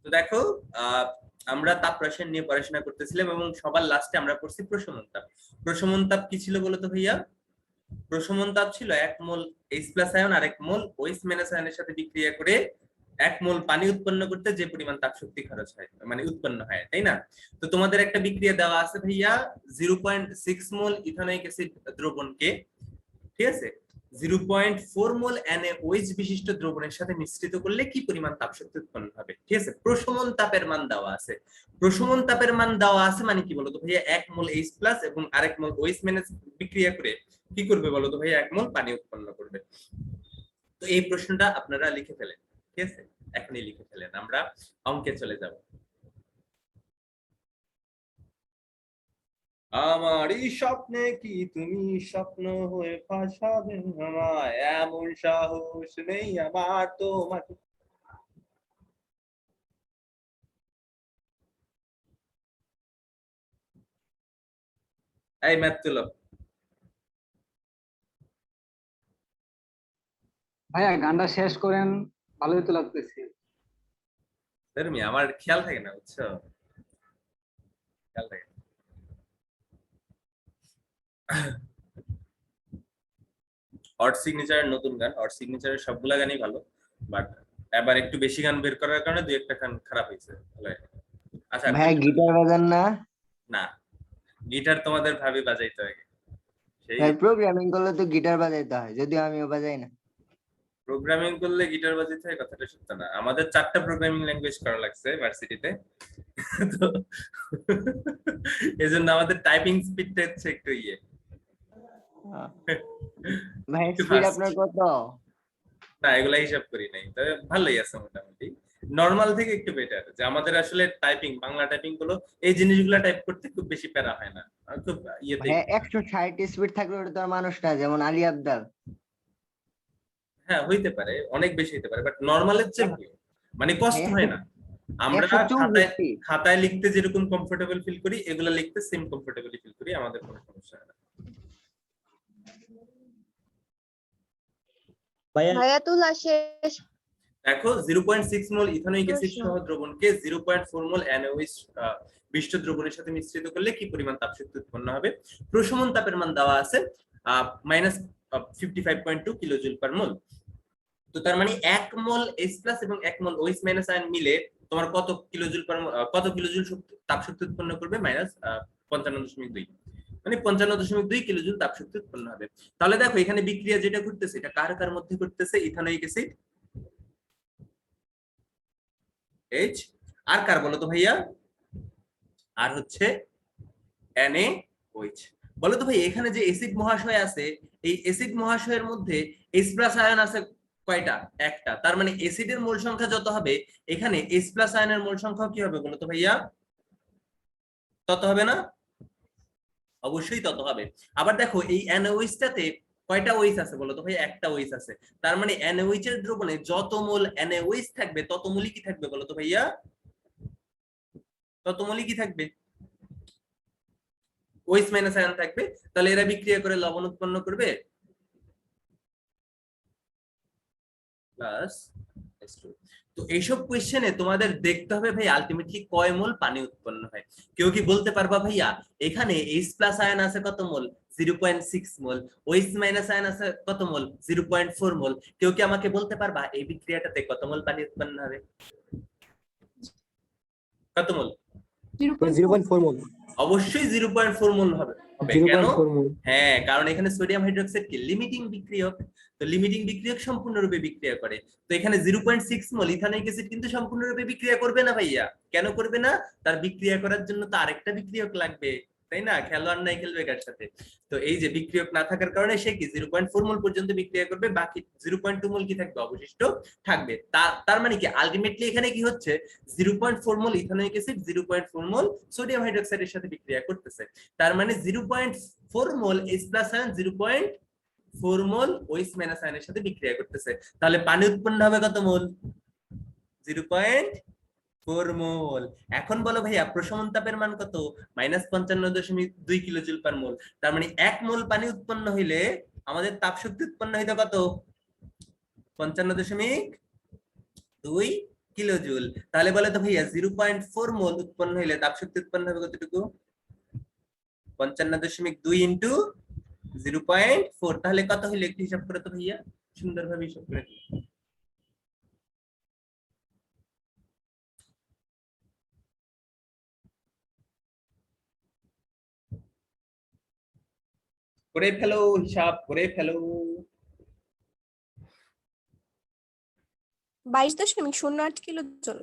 তো দেখো, আহ আমরা তাপ রসায়ন নিয়ে পড়াশোনা করতেছিলাম এবং সবার লাস্টে আমরা পড়ছি প্রশমন তাপ। প্রশমন তাপ কি ছিল বলতো ভাইয়া? প্রশমন তাপ ছিল 1 মোল H+ আয়ন আর 1 মোল OH- আয়নের সাথে বিক্রিয়া করে 1 মোল পানি উৎপন্ন করতে যে পরিমাণ তাপ শক্তি খরচ হয়, মানে উৎপন্ন হয়, তাই না? তো তোমাদের একটা বিক্রিয়া দেওয়া আছে ভাইয়া, 0.6 মোল ইথানোয়িক অ্যাসিড দ্রবণকে, ঠিক আছে, 0.4 মোল NaOH বিশিষ্ট দ্রবণের সাথে মিশ্রিত করলে কি পরিমাণ তাপ শক্তি উৎপন্ন হবে, ঠিক আছে? প্রশমন তাপের মান দেওয়া আছে। প্রশমন তাপের মান দেওয়া আছে মানে কি বলতো ভাইয়া? 1 মোল H+ এবং আরেক মোল OH- বিক্রিয়া করে কি করবে বলতো ভাইয়া? 1 মোল পানি উৎপন্ন করবে। তো এই প্রশ্নটা আপনারা লিখে ফেলেন, ঠিক আছে? এখনই লিখে ফেলেন, আমরা অঙ্কে চলে যাব। আমার এই স্বপ্নে কি তুমি স্বপ্ন হয়ে ভাসাবে আমায়, এমন সাহস নেই আমার তোমাকে। এই ম্যাথ তুলো। ভাইয়া গানটা শেষ করেন, ভালোই তো লাগতেছে। ধর্মী আমার খেয়াল থাকে না, বুঝছো? খেয়াল থাকে না। হট সিগনেচারের নতুন গান, হট সিগনেচারের সবগুলা গানই ভালো, বাট এবার একটু বেশি গান বের করার কারণে দুই একটা গান খারাপ হয়েছে, ভালো হয়নি। আচ্ছা ভাইয়া গিটার বাজান না? না, গিটার তোমাদের ভাবি বাজাইতে হয়, সেই ভাই প্রোগ্রামিং করলে তো গিটার বাজাইতে হয়, যদিও আমিও বাজাই না। প্রোগ্রামিং করলে গিটার বাজাইতে হয় কথাটা সত্য না। আমাদের 4টা প্রোগ্রামিং ল্যাঙ্গুয়েজ করা লাগছে ভার্সিটিতে, তো এজন্য আমাদের টাইপিং স্পিডটা হচ্ছে একটু ইয়ে, আহ, ভাই একটু স্পিড ফাস্ট। আপনার কত? না, এগুলা হিসাব করি নাই, তবে ভালোই আছে মোটামুটি, নর্মাল থেকে একটু বেটার। যে আমাদের আসলে টাইপিং, বাংলা টাইপিং গুলো এই জিনিসগুলো টাইপ করতে খুব বেশি প্যারা হয় না, আর খুব ইয়েতেই। ভাইয়া 160 স্পিড থাকলে ওটা তো আর মানুষ না, যেমন আলী আব্দাল। হ্যাঁ হইতে পারে, অনেক বেশি হইতে পারে, বাট নর্মালের চেয়ে ভালো, মানে কষ্ট হয় না। আমরা খাতায় 164। খাতায় লিখতে যেরকম কমফোর্টেবল ফিল করি, এগুলা লিখতে সেম কমফোর্টেবলি ফিল করি, আমাদের কোনো সমস্যা হয় না। ভাইয়া ভাইয়া তুলা শেষ দেখো, 0.6 মোল ইথানোয়িক অ্যাসিড প্রশ্ন। সহ দ্রবণকে 0.4 মোল NaOH বিশিষ্ট দ্রবণের সাথে মিশ্রিত করলে কি পরিমাণ তাপশক্তি উৎপন্ন হবে? প্রশমন তাপের মান দেওয়া আছে -55.2 কিলোজুল পার মোল। তো তার মানে 1 মোল H+ এবং 1 মোল OH- আয়ন মিলে তোমার কত কিলোজুল পার কত কিলোজুল তাপশক্তি উৎপন্ন করবে? -55.2, মানে 55.2 কিলোজুল তাপশক্তি উৎপন্ন হবে। তাহলে দেখো এখানে বিক্রিয়া যেটা ঘটতেছে, এটা কার কার মধ্যে ঘটতেছে? ইথানোয়িক অ্যাসিড H, আর কার বলো তো ভাইয়া? আর হচ্ছে NaOH। বলো তো ভাই, এখানে যে অ্যাসিড মহাশয় আছে, এই অ্যাসিড মহাশয়ের মধ্যে H+ আয়ন আছে কয়টা? একটা। তার মানে অ্যাসিডের মোল সংখ্যা যত হবে, এখানে H+ আয়নের মোল সংখ্যা কি হবে বলো তো ভাইয়া? তত হবে না? অবশ্যই তত হবে। আবার দেখো এই NaOH টাতে কয়টা OH আছে বলো তো ভাই? একটা OH আছে। তার মানে NaOH এর দ্রবণে যত মোল NaOH থাকবে, তত মোলই কি থাকবে বলো তো ভাইয়া? তত মোলই কি থাকবে? OH- আয়ন থাকবে। তাহলে এরা বিক্রিয়া করে লবণ উৎপন্ন করবে, প্লাস H2। তো এইসব কোয়েশ্চেনে তোমাদের দেখতে হবে ভাই আলটিমেটলি কয় মোল পানি উৎপন্ন হয়। কেউ কি বলতে পারবা ভাইয়া এখানে H+ আয়ন আছে কত মোল? 0.6 মোল। OH- আয়ন আছে কত মোল? 0.4 মোল। কেউ কি আমাকে বলতে পারবা এই বিক্রিয়াটাতে কত মোল পানি উৎপন্ন হবে? কত মোল? 0.4 মোল। অবশ্যই 0.4 মোল হবে। কেন? 0.4 মোল। হ্যাঁ, কারণ এখানে সোডিয়াম হাইড্রোক্সাইড কি লিমিটিং বিক্রিয়ক। তো লিমিটিং বিক্রিয়ক সম্পূর্ণরূপে বিক্রিয়া করে। তো এখানে 0.6 মোল ইথানোয়িক অ্যাসিড কিন্তু সম্পূর্ণরূপে বিক্রিয়া করবে না ভাইয়া। কেন করবে না? তার বিক্রিয়া করার জন্য তো আরেকটা বিক্রিয়ক লাগবে, তাই না? খেলোয়াড় নাই খেলবে কার সাথে? তো এই যে বিক্রিয়ক না থাকার কারণে সে কি 0.4 মোল পর্যন্ত বিক্রিয়া করবে, বাকি 0.2 মোল কি থাকবে? অবশিষ্ট থাকবে। তার মানে কি আলটিমেটলি এখানে কি হচ্ছে? 0.4 মোল ইথানোয়িক অ্যাসিড 0.4 মোল সোডিয়াম হাইড্রোক্সাইডের সাথে বিক্রিয়া করতেছে। তার মানে 0.4 মোল H+ আয়ন 0.4 মোল OH- আয়নের সাথে বিক্রিয়া করতেছে। তাহলে পানি উৎপন্ন হবে কত মোল? 0.4 মোল। এখন বলো ভাইয়া প্রশমন তাপের মান কত? -55.2 কিলোজুল পার মোল। তার মানে 1 মোল পানি উৎপন্ন হইলে আমাদের তাপ শক্তি উৎপন্ন হইতে কত? 55.2 কিলোজুল। তাহলে বলে তো ভাইয়া 0.4 মোল উৎপন্ন হইলে তাপ শক্তি উৎপন্ন হবে কতটুকু? 55.2 ইন্টু 0.4, তাহলে কত হইলে একটু হিসাব করে তো ভাইয়া, সুন্দরভাবে হিসাব করে। করে ফেলো, হিসাব করে ফেলো। 22.08 কিলোজুল।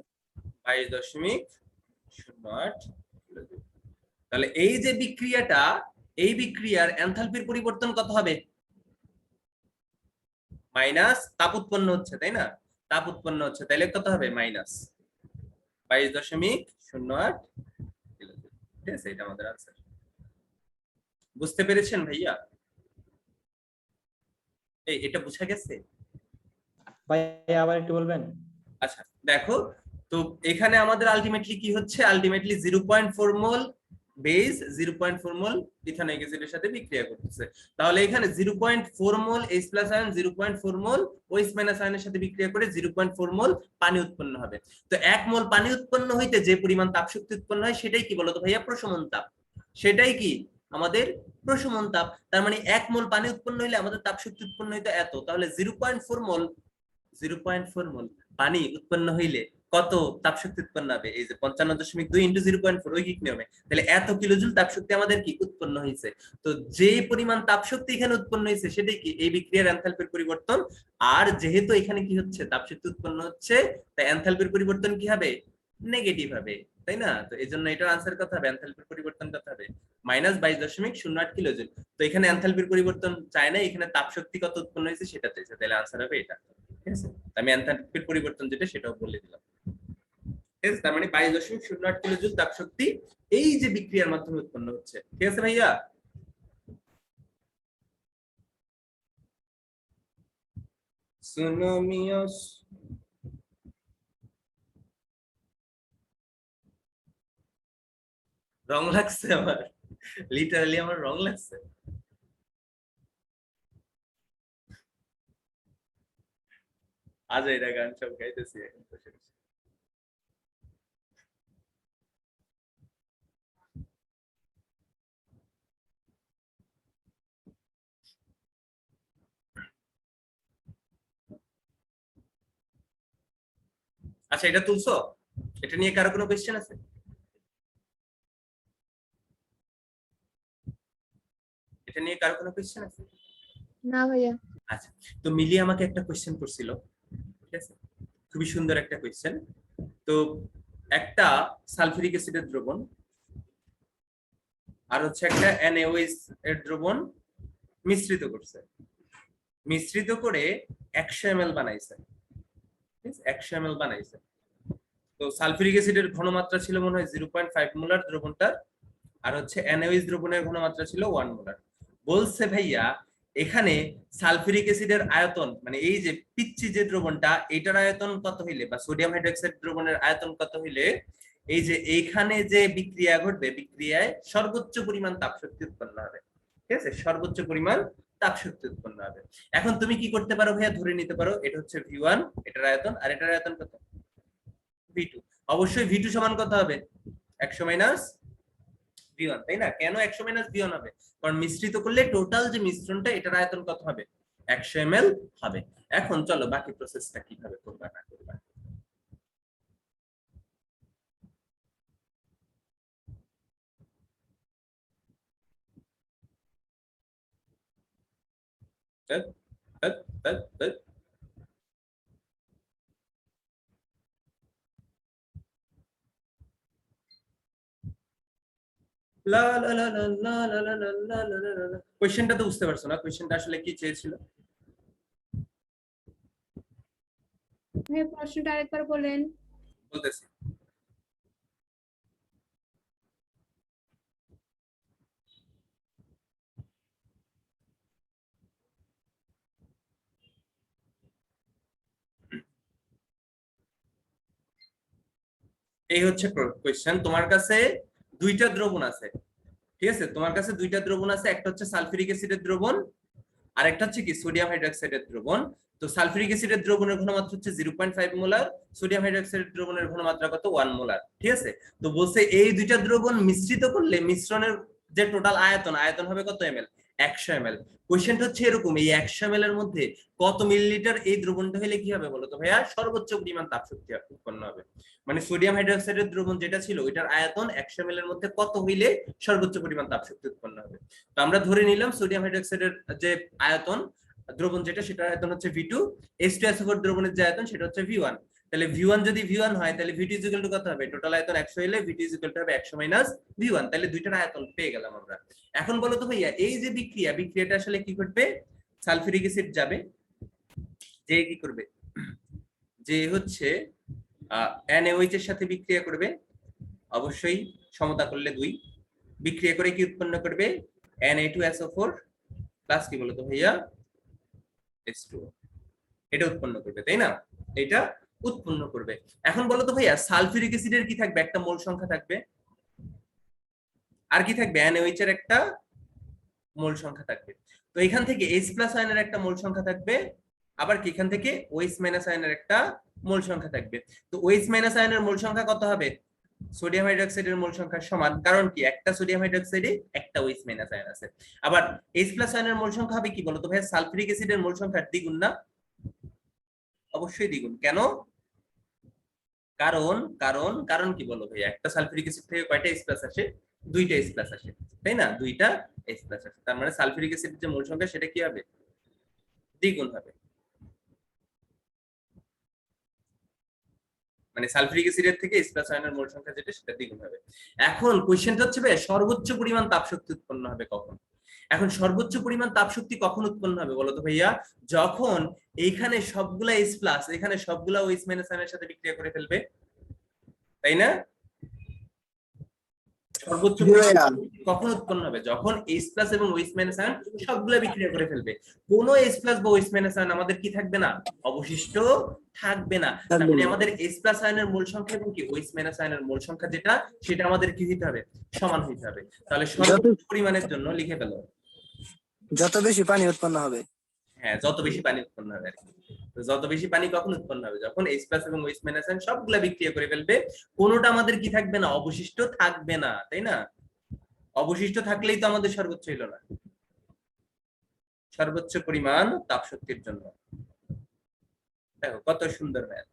22.08 কিলোজুল। তাহলে এই যে বিক্রিয়াটা, এই বিক্রিয়ার এনথালপির পরিবর্তন কত হবে? মাইনাস তাপ উৎপন্ন হচ্ছে, তাই না? তাপ উৎপন্ন হচ্ছে, তাহলে কত হবে? Minus 22.08 kilojoule. ঠিক আছে, এটা আমাদের আনসার। বুঝতে পেরেছেন ভাইয়া? এটা বুঝা গেছে? ভাই আবার একটু বলবেন? আচ্ছা দেখো, তো এখানে আমাদের আলটিমেটলি কি হচ্ছে? আলটিমেটলি 0.4 মোল বেস 0.4 মোল ইথানোয়িক অ্যাসিডের সাথে বিক্রিয়া করতেছে। তাহলে এখানে 0.4 মোল H+ আয়ন 0.4 মোল OH- আয়নের সাথে বিক্রিয়া করে 0.4 মোল পানি উৎপন্ন হবে। তো 1 মোল পানি উৎপন্ন হইতে যে পরিমাণ তাপ শক্তি উৎপন্ন হয় সেটাই কি বলতো ভাইয়া? প্রশমন তাপ। সেটাই কি আমাদের প্রশমন তাপ। তার মানে 1 মোল পানি উৎপন্ন হইলে আমাদের তাপ শক্তি উৎপন্ন হইতো এত, তাহলে 0.4 মোল পানি উৎপন্ন হইলে কত তাপ শক্তি উৎপন্ন হবে? এই যে 55.2 ইন্টু 0.4 ঐকিক নিয়মে, তাহলে এত কিলোজুল তাপ শক্তি আমাদের কি উৎপন্ন হয়েছে। তো যে পরিমাণ তাপ শক্তি এখানে উৎপন্ন হয়েছে সেটাই কি এই বিক্রিয়ার এনথালপির পরিবর্তন। আর যেহেতু এখানে কি হচ্ছে? তাপ শক্তি উৎপন্ন হচ্ছে, তাই এনথালপির পরিবর্তন কি হবে? নেগেটিভ হবে, তাই না? তো এই জন্য এটার আনসার কত হবে? এনথালপির পরিবর্তন কত হবে? -22.08 কিলোজুল। তো এখানে এনথালপির পরিবর্তন চায় না, এখানে তাপ শক্তি কত উৎপন্ন হয়েছে সেটা চাইছে, তাহলে আনসার হবে এটা। ঠিক আছে, আমি এনথালপির পরিবর্তন যেটা সেটাও বলে দিলাম। ঠিক আছে, তার মানে 22.08 কিলোজুল তাপ শক্তি এই যে বিক্রিয়ার মাধ্যমে উৎপন্ন হচ্ছে। ঠিক আছে ভাইয়া? সুনোমিয়াস রং লাগছে আমার, লিটারালি আমার রং লাগছে। আজ এটা গান সব গাইতেছি এখন বসে বসে। আচ্ছা এটা তুলছো? এটা নিয়ে কারো কোনো কোয়েশ্চেন আছে? এটা নিয়ে কারো কোনো কোয়েশ্চেন আছে? না ভাইয়া। আচ্ছা, তো মিলি আমাকে একটা কোয়েশ্চেন করছিল, ঠিক আছে, খুবই সুন্দর একটা কোয়েশ্চেন। তো একটা সালফিউরিক অ্যাসিডের দ্রবণ আর হচ্ছে একটা NaOH এর দ্রবণ মিশ্রিত করছে, মিশ্রিত করে 100 ml বানাইছে। 100 ml বানাইছে। তো সালফিউরিক অ্যাসিডের ঘনমাত্রা ছিল মনে হয় 0.5 মোলার দ্রবণটার, আর হচ্ছে NaOH দ্রবণের ঘনমাত্রা ছিল 1 মোলার। বলছে ভাইয়া এখানে সালফিউরিক অ্যাসিডের আয়তন, মানে এই যে পিচ্চি যে দ্রবণটা, এটার আয়তন কত হইলে, বা সোডিয়াম হাইড্রোক্সাইড দ্রবণের আয়তন কত হইলে এই যে এইখানে যে বিক্রিয়া ঘটবে, বিক্রিয়ায় সর্বোচ্চ পরিমাণ তাপ শক্তি উৎপন্ন হবে। ঠিক আছে, সর্বোচ্চ পরিমাণ তাপ শক্তি উৎপন্ন হবে। এখন তুমি কি করতে পারো ভাইয়া? ধরে নিতে পারো এটা হচ্ছে V1, এটার আয়তন, আর এটার আয়তন কত? V2। অবশ্যই V2 সমান কত হবে? 100 মাইনাস V1, তাই না? কেন 100 মাইনাস V1 হবে? কারণ মিশ্রিত করলে টোটাল যে মিশ্রণটা, এটার আয়তন কত হবে? 100 ml হবে। এখন চলো বাকি প্রসেসটা কিভাবে করবা না করবা। ধ্যাৎ, ধ্যাৎ, ধ্যাৎ, ধ্যাৎ। লা লা লা লা লা লা লা লা লা লা লা লা। কোশ্চেনটা তো বুঝতে পারছো না? কোশ্চেনটা আসলে কি চেয়েছিল? ভাইয়া প্রশ্নটা আরেকবার বলেন। বলতেছি, এই হচ্ছে কোশ্চেন। তোমার কাছে দুইটা দ্রবণ আছে, ঠিক আছে? তোমার কাছে দুইটা দ্রবণ আছে, একটা হচ্ছে সালফিউরিক অ্যাসিডের দ্রবণ, আর একটা হচ্ছে কি সোডিয়াম হাইড্রোক্সাইডের দ্রবণ। তো সালফিউরিক অ্যাসিডের দ্রবণের ঘনমাত্রা হচ্ছে 0.5 মোলার, সোডিয়াম হাইড্রোক্সাইডের দ্রবণের ঘনমাত্রা কত 1 মোলার। ঠিক আছে, তো বলছে এই দুইটা দ্রবণ মিশ্রিত করলে মিশ্রণের যে টোটাল আয়তন হবে কত ml, 100 ml। কোশ্চেনটা হচ্ছে এরকম, এই 100 ml এর মধ্যে কত মিলিলিটার এই দ্রবণটা হলে কি হবে বলো তো ভাইয়া? সর্বোচ্চ পরিমাণ তাপ শক্তি উৎপন্ন হবে। মানে সোডিয়াম হাইড্রোক্সাইডের দ্রবণ যেটা ছিল ওইটার আয়তন 100 ml এর মধ্যে কত হইলে সর্বোচ্চ পরিমাণ তাপ শক্তি উৎপন্ন হবে। তো আমরা ধরে নিলাম সোডিয়াম হাইড্রোক্সাইডের যে আয়তন দ্রবণ যেটা, সেটার আয়তন হচ্ছে V2, H2SO4 দ্রবণের যে আয়তন সেটা হচ্ছে V1। তাহলে V1 যদি V1 হয় তাহলে V2 ইকুয়াল টু কত হবে? টোটাল আয়তন 100 হলে V2 ইকুয়াল টু হবে 100 মাইনাস V1। তাহলে দুইটার আয়তন পেয়ে গেলাম আমরা। এখন বলো তো ভাইয়া এই যে বিক্রিয়াটা আসলে কি করবে? সালফিউরিক অ্যাসিড যাবে, যে কি করবে, যে হচ্ছে NaOH এর সাথে বিক্রিয়া করবে, অবশ্যই সমতা করলে 2, বিক্রিয়া করে কি উৎপন্ন করবে? Na2SO4 প্লাস কি বলতো ভাইয়া? H2O। এটা উৎপন্ন করবে, তাই না? এটা উৎপন্ন করবে। এখন বলো তো ভাইয়া সালফিউরিক অ্যাসিডের কি থাকবে? একটা মোল সংখ্যা থাকবে, আর কি থাকবে? NaOH এর একটা মোল সংখ্যা থাকবে। তো এখান থেকে H+ আয়নের একটা মোল সংখ্যা থাকবে, আবার কি এখান থেকে OH- আয়নের একটা মোল সংখ্যা থাকবে। তো OH- আয়নের মোল সংখ্যা কত হবে? সোডিয়াম হাইড্রোক্সাইডের মোল সংখ্যার সমান, কারণ কি একটা সোডিয়াম হাইড্রোক্সাইডে একটা OH- আয়ন আছে। আবার H+ আয়নের মোল সংখ্যা হবে কি বলতো ভাই? সালফিউরিক অ্যাসিডের মোল সংখ্যার দ্বিগুণ না? অবশ্যই দ্বিগুণ। কেন? কারণ কারণ কারণ কি বলো ভাই? একটা সালফিউরিক অ্যাসিড থেকে কয়টা H+ আসে? 2টা H+ আসে, তাই না? 2টা H+ আসে। তার মানে সালফিউরিক অ্যাসিডের যে মোল সংখ্যা সেটা কি হবে? দ্বিগুণ হবে। মানে সালফিউরিক অ্যাসিডের থেকে H+ আয়নের মোল সংখ্যা যেটা সেটা দ্বিগুণ হবে। এখন কোশ্চেনটা হচ্ছে ভাই সর্বোচ্চ পরিমাণ তাপ শক্তি উৎপন্ন হবে কখন? এখন সর্বোচ্চ পরিমাণ তাপ শক্তি কখন উৎপন্ন হবে বলো তো ভাইয়া? যখন এইখানে সবগুলা H+, এখানে সবগুলা OH- আয়নের সাথে বিক্রিয়া করে ফেলবে, তাই না? সর্বোচ্চ পরিমাণ কখন উৎপন্ন হবে? যখন H+ এবং OH- আয়ন সবগুলা বিক্রিয়া করে ফেলবে। কোনো H+ বা OH- আয়ন আমাদের কি থাকবে না? অবশিষ্ট থাকবে না। তার মানে আমাদের H+ আয়নের মোল সংখ্যা এবং কি OH- আয়নের মোল সংখ্যা যেটা, সেটা আমাদের কি হতে হবে? সমান হতে হবে। তাহলে সর্বোচ্চ পরিমাণের জন্য লিখে ফেলো, যত বেশি পানি উৎপন্ন হবে। হ্যাঁ, যত বেশি পানি উৎপন্ন হবে আর কি। তো যত বেশি পানি কখন উৎপন্ন হবে? যখন H+ এবং OH- আয়ন সবগুলা বিক্রিয়া করে ফেলবে, কোনোটা আমাদের কি থাকবে না? অবশিষ্ট থাকবে না, তাই না? অবশিষ্ট থাকলেই তো আমাদের সর্বোচ্চ হইল না। সর্বোচ্চ পরিমাণ তাপ শক্তির জন্য। দেখো কত সুন্দর ম্যাথ।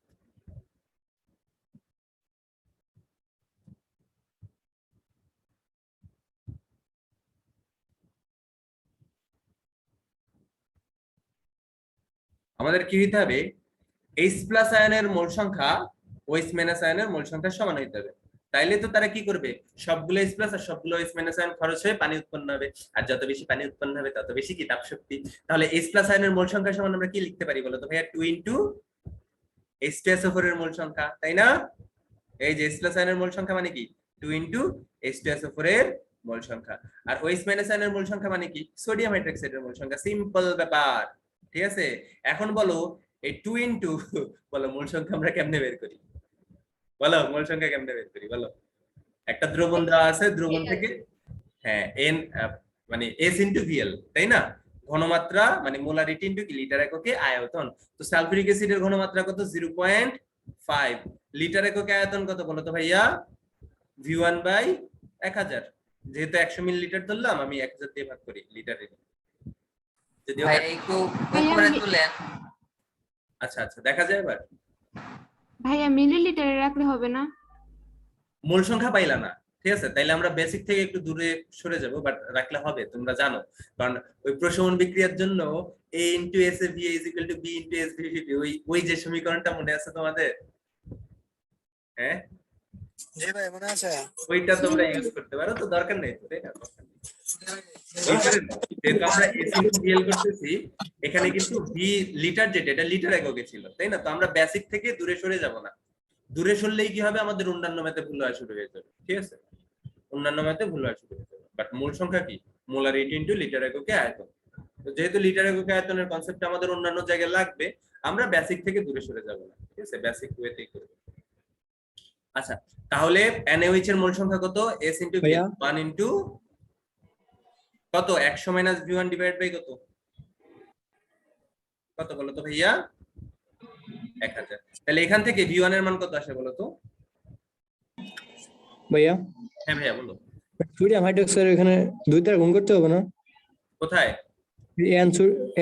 আমাদের কি হইতে হবে? H+ আয়নের মোল সংখ্যা OH- আয়নের মোল সংখ্যার সমান হইতে হবে। তাইলে তো তারা কি করবে? সবগুলো H+ আর সবগুলো OH- আয়ন খরচ হয়ে পানি উৎপন্ন হবে, আর যত বেশি পানি উৎপন্ন হবে তত বেশি কি তাপ শক্তি। তাহলে H+ আয়নের মোল সংখ্যার সমান আমরা কি লিখতে পারি বলো তো ভাইয়া? 2 ইনটু H2SO4 এর মোল সংখ্যা, তাই না? এই যে H+ আয়নের মোল সংখ্যা মানে কি? 2 ইনটু H2SO4 এর মোল সংখ্যা। আর OH- আয়নের মোল সংখ্যা মানে কি? সোডিয়াম হাইড্রোক্সাইডের মোল সংখ্যা। সিম্পল ব্যাপার, ঠিক আছে? এখন বলো এই 2 ইনটু বলো মোল সংখ্যা আমরা কেমনে বের করি? বলো মোল সংখ্যা কেমনে বের করি বলো? একটা দ্রবণ দেওয়া আছে, দ্রবণ থেকে হ্যাঁ n মানে S ইনটু VL, তাই না? ঘনমাত্রা মানে মোলারিটি ইনটু কি? লিটার এককে আয়তন। তো সালফিউরিক অ্যাসিডের ঘনমাত্রা কত? 0.5। লিটার এককে আয়তন কত বলো তো ভাইয়া? V1 by 1000। যেহেতু 100 মিলিলিটার ধরলাম, আমি 1000 দিয়ে ভাগ করি লিটারে। যদি ভাই একটু উপরে তুলেন। আচ্ছা আচ্ছা, দেখা যায় এবার। ভাইয়া মিলিলিটারে রাখলে হবে না? মূল সংখ্যা পাইলা না, ঠিক আছে? তাইলে আমরা বেসিক থেকে একটু দূরে সরে যাব, বাট রাখলে হবে, তোমরা জানো। কারণ ওই প্রশমন বিক্রিয়ার জন্য A into S A V is equal two B into S VP, ওই যে সমীকরণটা মনে আছে তোমাদের? হ্যাঁ, জি ভাই মনে আছে। ওইটা তোমরা ইউজ করতে পারো, তো দরকার নেই তো, তাই না? যেহেতু আমরা S ইনটু VL করতেছি, এখানে কিন্তু V লিটার যেটা, এটা লিটার এককে ছিল, তাই না? তো আমরা বেসিক থেকে দূরে সরে যাব না। দূরে সরলেই কি হবে? আমাদের অন্যান্য ম্যাথে ভুল হওয়া শুরু হয়ে যাবে, ঠিক আছে? অন্যান্য ম্যাথে ভুল হওয়া শুরু হয়ে যাবে। বাট মূল সংখ্যা কি? মোলারিটি ইনটু লিটার এককে আয়তন। তো যেহেতু লিটার এককে আয়তনের কনসেপ্ট আমাদের অন্যান্য জায়গায় লাগবে, আমরা বেসিক থেকে দূরে সরে যাব না, ঠিক আছে? বেসিক ওয়েতেই করব। আচ্ছা, তাহলে NaOH এর মোল সংখ্যা কত? S ইনটু V 1 ইনটু কত? 100 মাইনাস V1 ডিভাইড বাই কত? কত বলো তো ভাইয়া? 1000। তাহলে এখান থেকে V1 এর মান কত আসে বলো তো? ভাইয়া হ্যাঁ ভাইয়া বলো। সোডিয়াম হাইড্রোক্সাইড এখানে 2 দ্বারা গুণ করতে হবে না? কোথায়?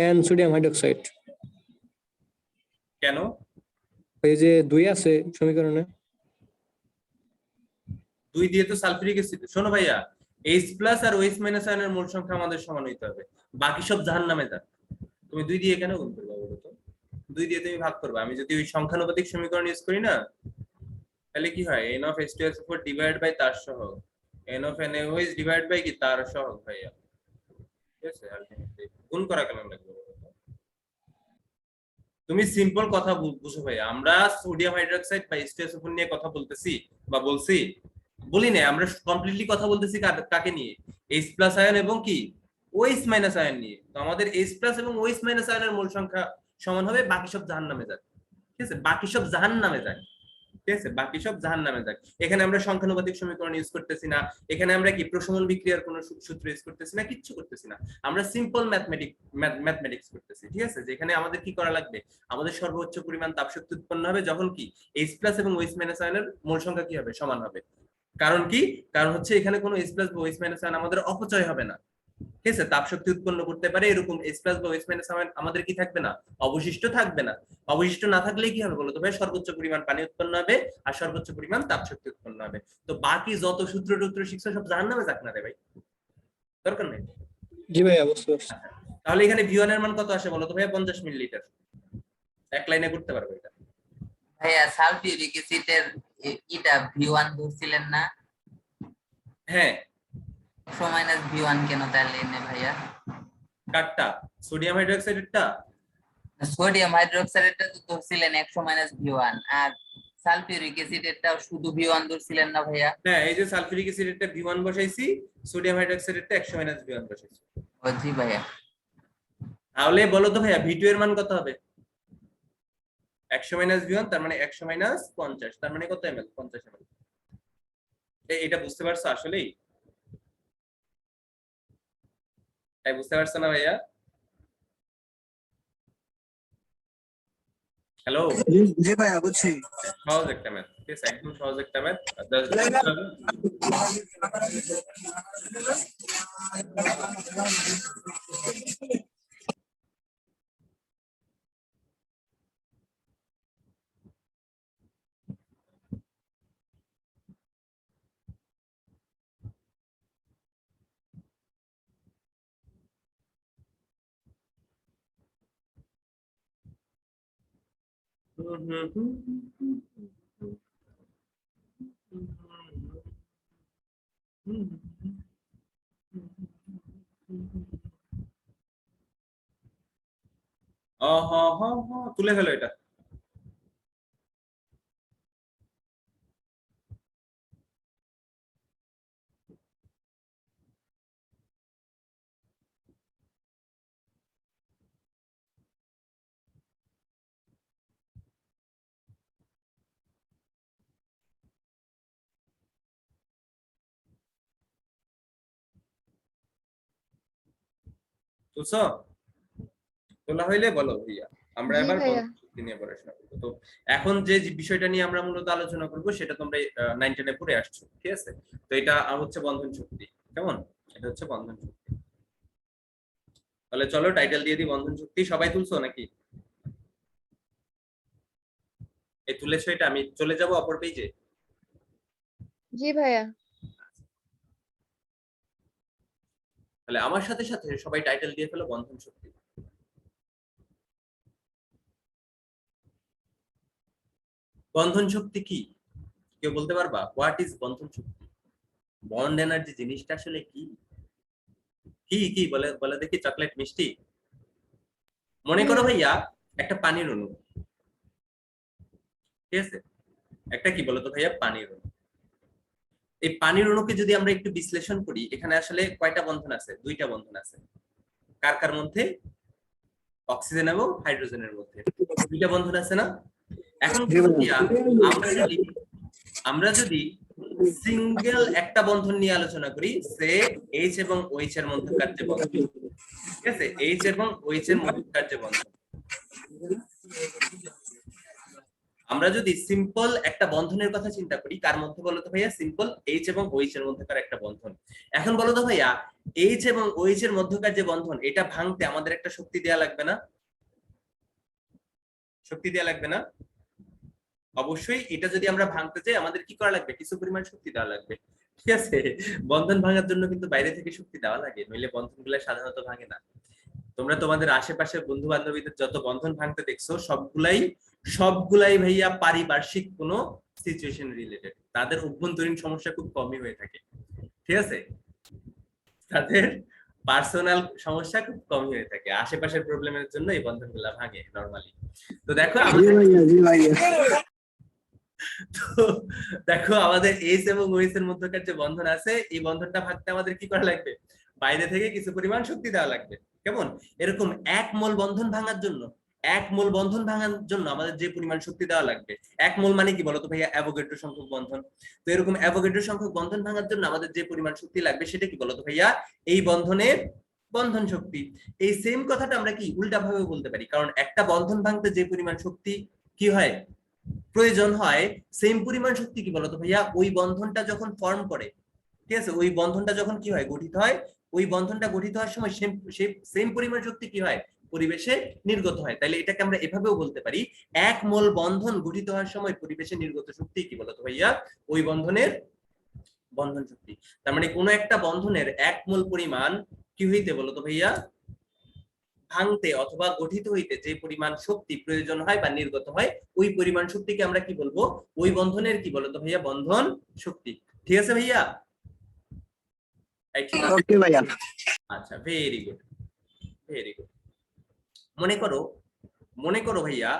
এন সোডিয়াম হাইড্রোক্সাইড, কেন? এই যে 2 আছে সমীকরণে। 2 দিয়ে তো সালফিউরিক অ্যাসিড। শোনো ভাইয়া, H+ আর OH- আয়নের মোল সংখ্যা আমাদের সমান হইতে হবে, বাকি সব জাহান্নামে যাক। তুমি 2 দিয়ে কেন গুণ করবে বলো তো? 2 দিয়ে তুমি ভাগ করবে। আমি যদি ওই সংখ্যানুপাতিক সমীকরণ ইউজ করি না, তাহলে কি হয়? n of H2SO4 divide by তার সহগ, n of NaOH divide by কি তার সহগ ভাইয়া। ঠিক আছে, আলটিমেটলি গুণ করা কেন লাগবে বলো তো? তুমি সিম্পল কথা বুঝো ভাইয়া, আমরা সোডিয়াম হাইড্রোক্সাইড বা H2SO4 নিয়ে কথা বলতেছি বা বলছি, বলি না, আমরা কমপ্লিটলি কথা বলতেছি কাকে নিয়ে? H+ আয়ন এবং কি OH- আয়ন নিয়ে। তো আমাদের H+ এবং OH- আয়নের মোল সংখ্যা সমান হবে, বাকি সব জাহান্নামে যাক। ঠিক আছে, বাকি সব জাহান্নামে যাক। ঠিক আছে, বাকি সব জাহান্নামে যাক। এখানে আমরা সংখ্যানুপাতিক সমীকরণ ইউজ করতেছি না, এখানে আমরা কি প্রশমন বিক্রিয়ার কোনো সূত্র ইউজ করতেছি না, কিচ্ছু করতেছি না। আমরা সিম্পল ম্যাথমেটিক্স করতেছি। ঠিক আছে, যেখানে আমাদের কি করা লাগবে? আমাদের সর্বোচ্চ পরিমাণ তাপশক্তি উৎপন্ন হবে যখন কি H+ এবং OH- আয়নের মোল সংখ্যা কি হবে? সমান হবে। কারণ কি? কারণ হচ্ছে এখানে কোনো H+ বা OH- আয়ন আমাদের অপচয় হবে না। ঠিক আছে, তাপ শক্তি উৎপন্ন করতে পারে এরকম H+ বা OH- আয়ন আমাদের কি থাকবে না? অবশিষ্ট থাকবে না। অবশিষ্ট না থাকলে কি হবে বলো তো ভাই? সর্বোচ্চ পরিমাণ পানি উৎপন্ন হবে আর সর্বোচ্চ পরিমাণ তাপ শক্তি উৎপন্ন হবে। তো বাকি যত সূত্র টুত্র শিখছো সব জাহান্নামে যাক না রে ভাই, দরকার নেই। জি ভাই, অবশ্যই। তাহলে এখানে V1 এর মান কত আসে বলো তো ভাই? 50 মিলিলিটার। এক লাইনে করতে পারবে এটা। ভাইয়া সালফিউরিক অ্যাসিডের এটা V1 ধরছিলেন না? হ্যাঁ। -V1 কেন তাহলে এনে ভাইয়া? কাটটা সোডিয়াম হাইড্রোক্সাইডেরটা? সোডিয়াম হাইড্রোক্সাইডেরটা তো ধরছিলেন 100 V1, আর সালফিউরিক অ্যাসিডেরটাও শুধু V1 ধরছিলেন না ভাইয়া? হ্যাঁ, এই যে সালফিউরিক অ্যাসিডেরটা V1 বসাইছি, সোডিয়াম হাইড্রোক্সাইডেরটা 100 V1 বসাইছি। ও জি ভাইয়া। তাহলে বলো তো ভাইয়া V2 এর মান কত হবে? 100 V1 তার মানে 100 - 50, তার মানে কত ml? 50 ml। এটা বুঝতে পারছো আসলেই? তাই বুঝতে পারছো না ভাইয়া? হ্যালো, জি ভাইয়া বুঝছি। সহজ একটা ম্যাথ। ঠিক আছে, একদম সহজ একটা ম্যাথ। তুলে ফেলো এটা। বুঝছো? তোলা হইলে বলো ভাইয়া, আমরা জি এবার ভাইয়া। বন্ধন শক্তি নিয়ে পড়াশোনা করবো। তো এখন যে বিষয়টা নিয়ে আমরা মূলত আলোচনা করবো সেটা তোমরা 9 10-এ পড়ে আসছো। ঠিক আছে, তো এটা হচ্ছে বন্ধন শক্তি। কেমন? এটা হচ্ছে বন্ধন শক্তি। তাহলে চলো টাইটেল দিয়ে দিই বন্ধন শক্তি। সবাই তুলছো নাকি? এই তুলেছো? এটা আমি চলে যাব অপর পেজে। জি ভাইয়া। তাহলে আমার সাথে সাথে সবাই টাইটেল দিয়ে ফেলো বন্ধন শক্তি। বন্ধন শক্তি কি? কেউ বলতে পারবা? What is Bandhan Shakti? Bond energy জিনিসটা আসলে কি? কি কি বলে বলে দেখি, চকলেট মিষ্টি? মনে করো ভাইয়া একটা পানির অণু। ঠিক আছে, একটা কি বলতো ভাইয়া? পানির অণু। এই পানির অণুকে যদি আমরা একটু বিশ্লেষণ করি, এখানে আসলে কয়টা বন্ধন আছে? 2টা বন্ধন আছে। কার কার মধ্যে? অক্সিজেন এবং হাইড্রোজেনের মধ্যে 2টা বন্ধন আছে না? এখন আমরা যদি সিঙ্গেল একটা বন্ধন নিয়ে আলোচনা করি, সে H এবং OH এর মধ্যকার যে বন্ধন, ঠিক আছে, H এবং OH এর মধ্যকার যে বন্ধন, আমরা যদি সিম্পল একটা বন্ধনের কথা চিন্তা করি, কার মধ্যে বলো তো ভাইয়া? সিম্পল এইচ এবং ওইচ এর মধ্যকার একটা বন্ধন। এখন বলো তো ভাইয়া, এইচ এবং ওইচ এর মধ্যকার যে বন্ধন, এটা ভাঙতে আমাদের একটা শক্তি দেয়া লাগবে না? শক্তি দেয়া লাগবে না? অবশ্যই। এটা যদি আমরা ভাঙতে চাই আমাদের কি করা লাগবে? কিছু পরিমাণ শক্তি দেওয়া লাগবে, ঠিক আছে? বন্ধন ভাঙার জন্য কিন্তু বাইরে থেকে শক্তি দেওয়া লাগে, নইলে বন্ধনগুলো সাধারণত ভাঙে না। তোমরা তোমাদের আশেপাশে বন্ধু বান্ধবীদের যত বন্ধন ভাঙতে দেখছো সবগুলাই ভাইয়া পারিপার্শ্বিক কোনো সিচুয়েশন রিলেটেড। তাদের অভ্যন্তরীণ সমস্যা খুব কমই হয়ে থাকে, ঠিক আছে? তাদের পার্সোনাল সমস্যা খুব কমই হয়ে থাকে, আশেপাশের প্রবলেমের জন্য এই বন্ধনগুলা ভাঙে নরমালি। তো দেখো আমাদের এইচ এবং ওএইচ এর মধ্যকার যে বন্ধন আছে, এই বন্ধনটা ভাঙতে আমাদের কি করা লাগবে? বাইরে থেকে কিছু পরিমাণ শক্তি দেওয়া লাগবে। কেমন? এরকম এক মোল বন্ধন ভাঙার জন্য আমাদের যে পরিমাণ শক্তি দেওয়া লাগবে, এক মোল মানে কি বলতো ভাইয়া? অ্যাভোগাড্রো সংখ্যক বন্ধন। তো এরকম অ্যাভোগাড্রো সংখ্যক বন্ধন ভাঙার জন্য আমাদের যে পরিমাণ শক্তি লাগবে সেটা কি বলতো ভাইয়া? এই বন্ধনের বন্ধন শক্তি। এই সেম কথাটা আমরা কি উল্টা ভাবে বলতে পারি, কারণ একটা বন্ধন ভাঙতে যে পরিমাণ শক্তি কি হয় প্রয়োজন হয়, সেম পরিমাণ শক্তি কি বলতো ভাইয়া? ওই বন্ধনটা যখন ফর্ম করে, ঠিক আছে, ওই বন্ধনটা যখন কি হয় গঠিত হয়, ওই বন্ধনটা গঠিত হওয়ার সময় সেম পরিমাণ শক্তি কি হয় পরিবেশে নির্গত হয়। তাহলে এটাকে আমরা এভাবেও বলতে পারি, এক মোল বন্ধন গঠিত হওয়ার সময় পরিবেশে নির্গত শক্তি কি বলতো ভাইয়া? ওই বন্ধনের বন্ধন শক্তি। তার মানে কোনো একটা বন্ধনের এক মোল পরিমাণ কি হইতে বলতো ভাইয়া? ভাঙতে অথবা গঠিত হইতে যে পরিমাণ শক্তি প্রয়োজন হয় বা নির্গত হয়, ওই পরিমাণ শক্তিকে আমরা কি বলবো? ওই বন্ধনের কি বলতো ভাইয়া? বন্ধন শক্তি। ঠিক আছে ভাইয়া? ওকে ভাইয়া। আচ্ছা, ভেরি গুড, ভেরি গুড। মনে করো ভাইয়া,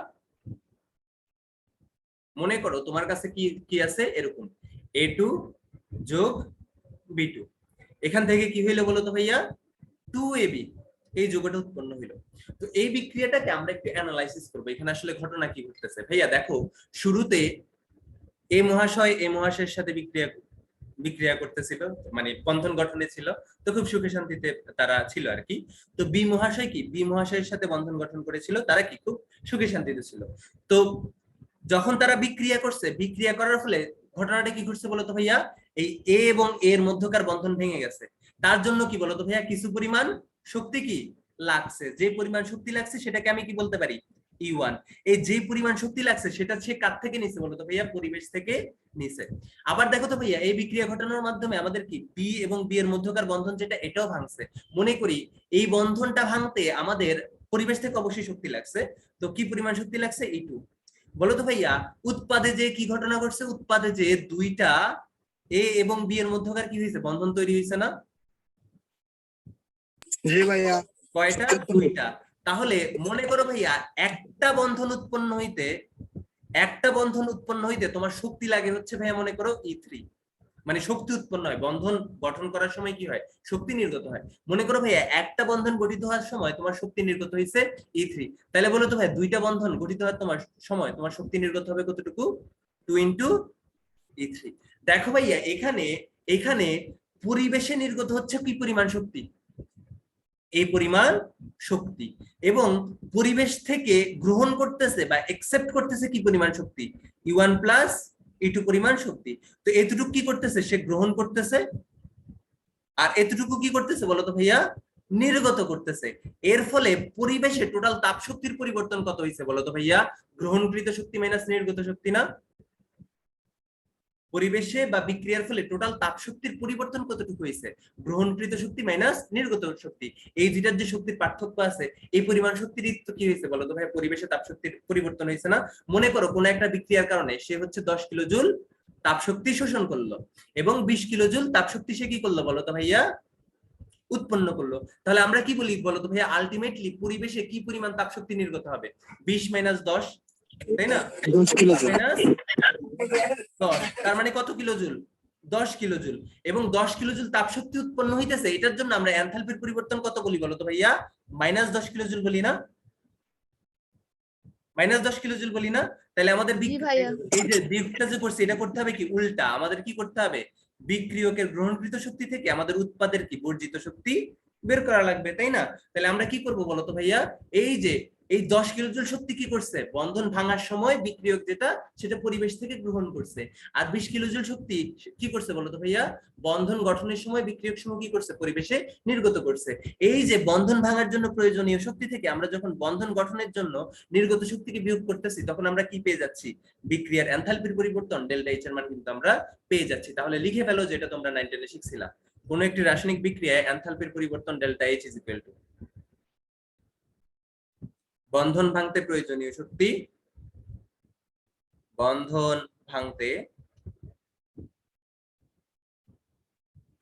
মনে করো তোমার কাছে কি কি আছে? এরকম A2 যোগ B2, এখান থেকে কি হইলো বলতো ভাইয়া? 2AB, এই যোগটা উৎপন্ন হইলো। তো এই বিক্রিয়াটাকে আমরা একটু অ্যানালাইসিস করবো। এখানে আসলে ঘটনা কি ঘটতেছে ভাইয়া? দেখো, শুরুতে এ মহাশয়ের সাথে বিক্রিয়া করতেছিল, মানে বন্ধন গঠনে ছিল, তো খুব সুখে শান্তিতে তারা ছিল আর কি। তো বি মহাশয়ের সাথে বন্ধন গঠন করেছিল, তারা কি খুব সুখে শান্তিতে ছিল। তো যখন তারা বিক্রিয়া করছে, বিক্রিয়া করার ফলে ঘটনাটা কি ঘটছে বলতো ভাইয়া? এই এ এবং এর মধ্যকার বন্ধন ভেঙে গেছে। তার জন্য কি বলতো ভাইয়া? কিছু পরিমাণ শক্তি কি লাগছে। যে পরিমাণ শক্তি লাগছে সেটাকে আমি কি বলতে পারি? E1। এই যে পরিমাণ শক্তি লাগছে সেটা সে কার থেকে নিছে বলতো ভাইয়া? পরিবেশ থেকে নিছে। আবার দেখো তো ভাইয়া, এই বিক্রিয়া ঘটানোর মাধ্যমে আমাদের কি বি এবং বি এর মধ্যকার বন্ধন যেটা, এটাও ভাঙছে। মনে করি এই বন্ধনটা ভাঙতে আমাদের পরিবেশ থেকে অবশ্যই শক্তি লাগছে। তো কি পরিমাণ শক্তি লাগছে? E2। বলো তো ভাইয়া, উৎপাদে যে কি ঘটনা ঘটছে? উৎপাদে যে দুইটা এ এবং বি এর মধ্যকার কি হয়েছে? বন্ধন তৈরি হয়েছে না? জি ভাইয়া। কয়টা? দুইটা। তাহলে মনে করো ভাইয়া, একটা বন্ধন উৎপন্ন হইতে তোমার শক্তি লাগে হচ্ছে ভাইয়া, মনে করো E3, মানে শক্তি উৎপন্ন হয়। বন্ধন গঠন করার সময় কি হয়? শক্তি নির্গত হয়। মনে করো ভাইয়া, একটা বন্ধন গঠিত হওয়ার সময় তোমার শক্তি নির্গত হয়েছে E3। তাহলে বলো তো ভাই, দুইটা বন্ধন গঠিত হওয়ার সময় তোমার শক্তি নির্গত হবে কতটুকু? 2 × E3। দেখো ভাইয়া, এখানে পরিবেশে নির্গত হচ্ছে কি পরিমাণ শক্তি? এই পরিমাণ শক্তি। এবং পরিবেশ থেকে গ্রহণ করতেছে বা একসেপ্ট করতেছে কি পরিমাণ শক্তি? E1 + E2 পরিমাণ শক্তি। তো এতটুকু কি করতেছে? সে গ্রহণ করতেছে। আর এতটুকু কি করতেছে বলতো ভাইয়া? নির্গত করতেছে। এর ফলে পরিবেশে টোটাল তাপ শক্তির পরিবর্তন কত হয়েছে বলতো ভাইয়া? গ্রহণকৃত শক্তি মাইনাস নির্গত শক্তি না? পরিবেশে বা বিক্রিয়ার ফলে টোটাল তাপ শক্তির পরিবর্তন কতটুকু হয়েছে? গ্রহণকৃত শক্তি মাইনাস নির্গত শক্তি। এই দুইটার যে শক্তির পার্থক্য আছে, এই পরিমাণ শক্তির কি হয়েছে বলতো ভাই? পরিবেশে তাপ শক্তির পরিবর্তন হয়েছে না? মনে করো কোন একটা বিক্রিয়ার কারণে সে হচ্ছে 10 কিলো জুল তাপ শক্তি শোষণ করলো, এবং 20 কিলো জুল তাপ শক্তি সে কি করলো বলতো ভাইয়া? উৎপন্ন করলো। তাহলে আমরা কি বলি বলতো ভাইয়া? আলটিমেটলি পরিবেশে কি পরিমাণ তাপ শক্তি নির্গত হবে? 20 - 10, তাই না? 10 কিলো জুল। 10, তার মানে কত কিলো জুল? 10 kilo joule. এবং 10 কিলো জুল তাপ শক্তি উৎপন্ন হইতেছে, এটার জন্য আমরা এনথালপির পরিবর্তন কত বলি বলতো ভাইয়া? -10 কিলো জুল বলি না? -10 কিলো জুল বলি না? তাহলে আমাদের জি ভাইয়া। এই যে বিক্রিয়া যে করছে, এটা করতে হবে কি উল্টা। আমাদের কি করতে হবে? বিক্রিয়কের গ্রহণকৃত শক্তি থেকে আমাদের উৎপাদের কি বর্জিত শক্তি বের করা লাগবে, তাই না? তাহলে আমরা কি করব বলতো ভাইয়া? এই যে এই 10 কিলোজুল শক্তি কি করছে, বন্ধন ভাঙার সময় বিক্রিয়ক যেটা সেটা পরিবেশ থেকে গ্রহণ করছে। আর 20 কিলোজুল শক্তি কি করছে বলতো ভাইয়া, বন্ধন গঠনের সময় বিক্রিয়ক সমূহ কি করছে, পরিবেশে নির্গত করছে। এই যে বন্ধন ভাঙার জন্য প্রয়োজনীয় শক্তি থেকে আমরা যখন বন্ধন গঠনের জন্য নির্গত শক্তিকে বিয়োগ করতেছি, তখন আমরা কি পেয়ে যাচ্ছি, বিক্রিয়ার এনথালপির পরিবর্তন ডেল্টা এইচ এর মান কিন্তু আমরা পেয়ে যাচ্ছি। তাহলে লিখে ফেলো, যেটা তোমরা 9 10 শিখছিলা, কোন একটি রাসায়নিক বিক্রিয়ায় এনথালপির পরিবর্তন delta H is equal to বন্ধন ভাঙতে প্রয়োজনীয় শক্তি, বন্ধন ভাঙতে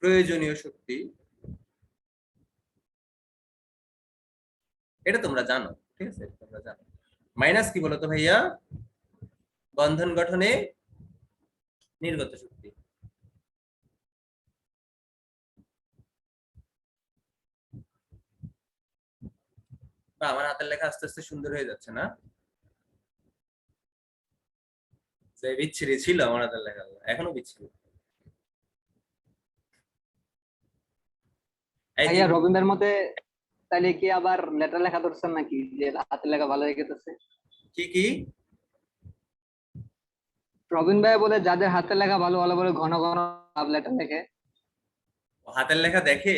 প্রয়োজনীয় শক্তি, এটা তোমরা জানো, ঠিক আছে, তোমরা জানো, মাইনাস কি বলতো ভাইয়া, বন্ধন গঠনে নির্গত শক্তি। আমার হাতের লেখা আস্তে আস্তে সুন্দর হয়ে যাচ্ছে না, যে বিচ্ছিরি ছিল আমার হাতের লেখা, এখনো বিচ্ছিরি। ভাইয়া রবীন্দ্রের মতে তাইলে কি আবার লেটার লেখা ধরছেন নাকি, যে হাতের লেখা ভালো লেগেছে? কি কি রবীন ভাই বলে যাদের হাতের লেখা ভালো, ভালো বলে ঘন ঘন লাভ লেটার লেখে। হাতের লেখা দেখে?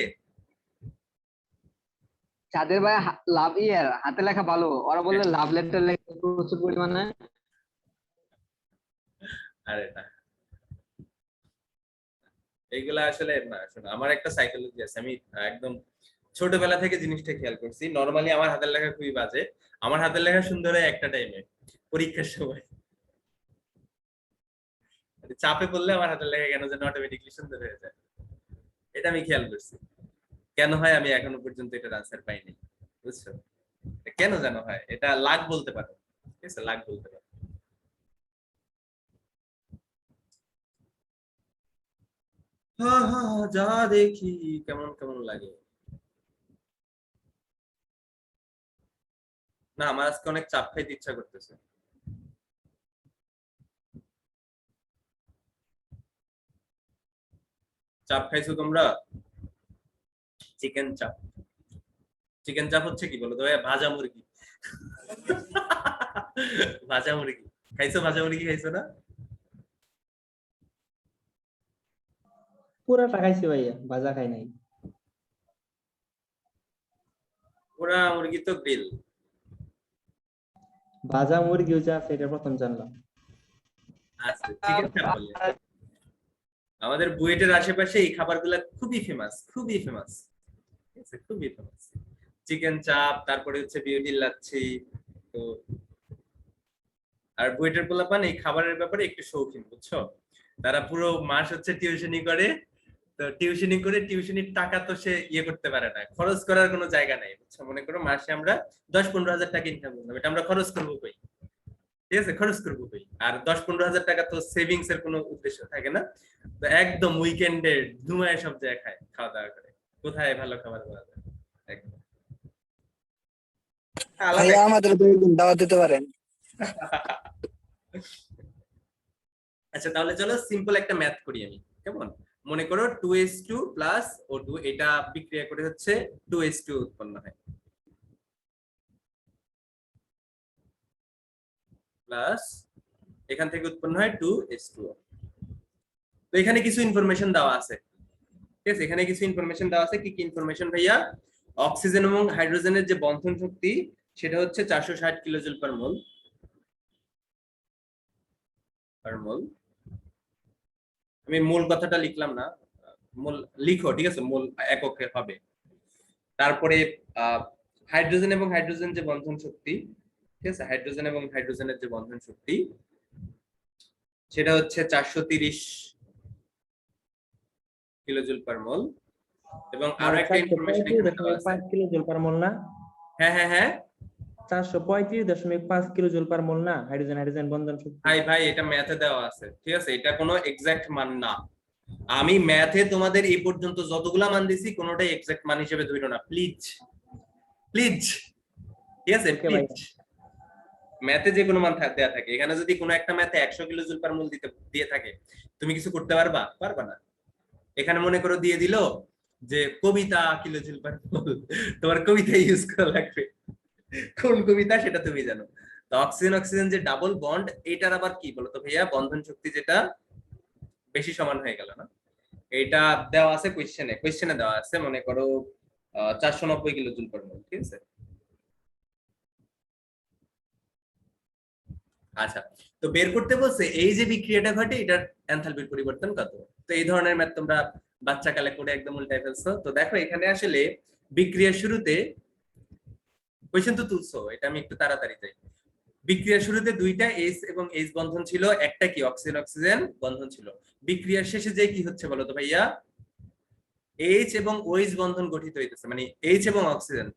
যাদের ভাই লাভ ইয়ার হাতের লেখা ভালো, ওরা বলে লাভ লেটার লেখে প্রচুর পরিমাণে। আরে না, এইগুলা আসলে না, শোনো, আমার একটা সাইকোলজি আছে, আমি একদম ছোটবেলা থেকে জিনিসটা খেয়াল করছি। নরমালি আমার হাতের লেখা খুবই বাজে, আমার হাতের লেখা সুন্দর হয় একটা টাইমে, পরীক্ষার সময়। চাপে পড়লে আমার হাতের লেখা কেন যেন অটোমেটিকলি সুন্দর হয়ে যায়, এটা আমি খেয়াল করছি। কেন হয় আমি এখনো পর্যন্ত এটার আনসার পাইনি, বুঝছো? কেন যেন হয়, এটা লাক বলতে পারো, ঠিক আছে, লাক বলতে পারো। হ্যাঁ হ্যাঁ হ্যাঁ, যা দেখি কেমন কেমন লাগে। না, আমার আজকে অনেক চাপ খাইতে ইচ্ছা করতেছে। চাপ খাইছো তোমরা? চিকেন চাপ। চিকেন চাপ হচ্ছে কি বলো তো ভাইয়া, ভাজা মুরগি। ভাজা মুরগি খাইছো? ভাজা মুরগি খাইছো না? পুরাটা খাইছি ভাইয়া, ভাজা খাই নাই। পুরা মুরগি তো গ্রিল। ভাজা মুরগিও যে আছে এটা প্রথম জানলাম। আচ্ছা, চিকেন চাপ বলে। আমাদের বুয়েটের আশেপাশে এই খাবারগুলো খুবই ফেমাস, খুবই ফেমাস, ঠিক আছে, খুবই ফেমাস। চিকেন চাপ, তারপরে হচ্ছে বিউটির লাচ্ছি। তো আর বুয়েটের পোলাপান এই খাবারের ব্যাপারে একটু শৌখিন, বুঝছো? তারা পুরো মাস হচ্ছে টিউশনি করে, তো টিউশনি করে টিউশনির টাকা তো সে ইয়ে করতে পারে না, খরচ করার কোনো জায়গা নাই, বুঝছো? মনে করো মাসে আমরা 10-15 হাজার টাকা ইনকাম করলাম, এটা আমরা খরচ করবো কই, ঠিক আছে, খরচ করবো কই? আর 10-15 হাজার টাকা তো সেভিংস এর কোনো উদ্দেশ্য থাকে না, তো একদম উইকেন্ডে ধুমায় সব জায়গায় খায়, খাওয়া দাওয়া করে, কোথায় ভালো খাবার পাওয়া যায় একদম আলাদা। ভাইয়া আমাদের দাওয়াত দিতে পারেন। আচ্ছা, তাহলে চলো সিম্পল একটা ম্যাথ করি আমি, কেমন? মনে করো 2s2 প্লাস O2, এটা বিক্রিয়া করে হচ্ছে 2s2 উৎপন্ন হয়, প্লাস এখান থেকে উৎপন্ন হয় 2s2। তো এখানে কিছু ইনফরমেশন দেওয়া আছে, ঠিক আছে, এখানে কিছু ইনফরমেশন দেওয়া আছে। কি কি ইনফরমেশন ভাইয়া? অক্সিজেন এবং হাইড্রোজেনের যে বন্ধন শক্তি সেটা হচ্ছে 460 কিলোজুল পার মোল, আমি মূল কথাটা লিখলাম না, মূল লিখো, ঠিক আছে, মূল এককে হবে। তারপরে হাইড্রোজেন এবং হাইড্রোজেন যে বন্ধন শক্তি, ঠিক আছে, হাইড্রোজেন এবং হাইড্রোজেনের যে বন্ধন শক্তি সেটা হচ্ছে 430 কিলোজুল পার মোল। এবং আরো একটা ইনফরমেশন এখানে দেওয়া আছে। 435 কিলোজুল পার মোল না? হ্যাঁ হ্যাঁ হ্যাঁ, 435.5 কিলোজুল পার মোল না হাইড্রোজেন হাইড্রোজেন বন্ধন শক্তি? ভাই ভাই, এটা ম্যাথে দেওয়া আছে, ঠিক আছে, এটা কোনো এক্সাক্ট মান না। আমি ম্যাথে তোমাদের এই পর্যন্ত যতগুলা মান দিছি কোনোটাই এক্সাক্ট মান হিসেবে ধরো না, প্লিজ প্লিজ, ঠিক আছে, প্লিজ। ম্যাথে যে কোনো মান দেয়া থাকে, এখানে যদি কোনো একটা ম্যাথে 100 কিলোজুল পার মোল দিয়ে থাকে, তুমি কিছু করতে পারবা? পারবা না। এখানে মনে করো দিয়ে দিল যে কবিতা কিলোজুল পার মোল, তোমার কবিতা ইউজ করা লাগবে, কোন কবিতা সেটা তুমি জানো। তো অক্সিজেন অক্সিজেন যে ডাবল বন্ড, এটার আবার কি বলতো ভাইয়া, বন্ধন শক্তি যেটা বেশি সমান হয়ে গেল না। এটা দেওয়া আছে কোয়েশ্চেনে দেওয়া আছে, মনে করো 490 কিলো জুল পার মোল, ঠিক আছে। আচ্ছা, তো বের করতে বলছে এই যে বিক্রিয়াটা ঘটে এটার এনথালপির পরিবর্তন কত। তো এই ধরনের ম্যাথ তোমরা বাচ্চাকালে করে একদম উল্টাই ফেলছো। তো দেখো এখানে আসলে বিক্রিয়ার শুরুতে কোয়েশ্চেন তো তুলছো, এটা আমি একটু তাড়াতাড়ি যাই। বিক্রিয়ার শুরুতে দুইটা এইচ এবং এইচ বন্ধন ছিল, একটা কি অক্সিজেন অক্সিজেন বন্ধন ছিল। বিক্রিয়ার শেষে যে কি হচ্ছে বলো তো ভাইয়া, এইচ এবং ওএইচ বন্ধন গঠিত হইতেছে, মানে এইচ এবং অক্সিজেন,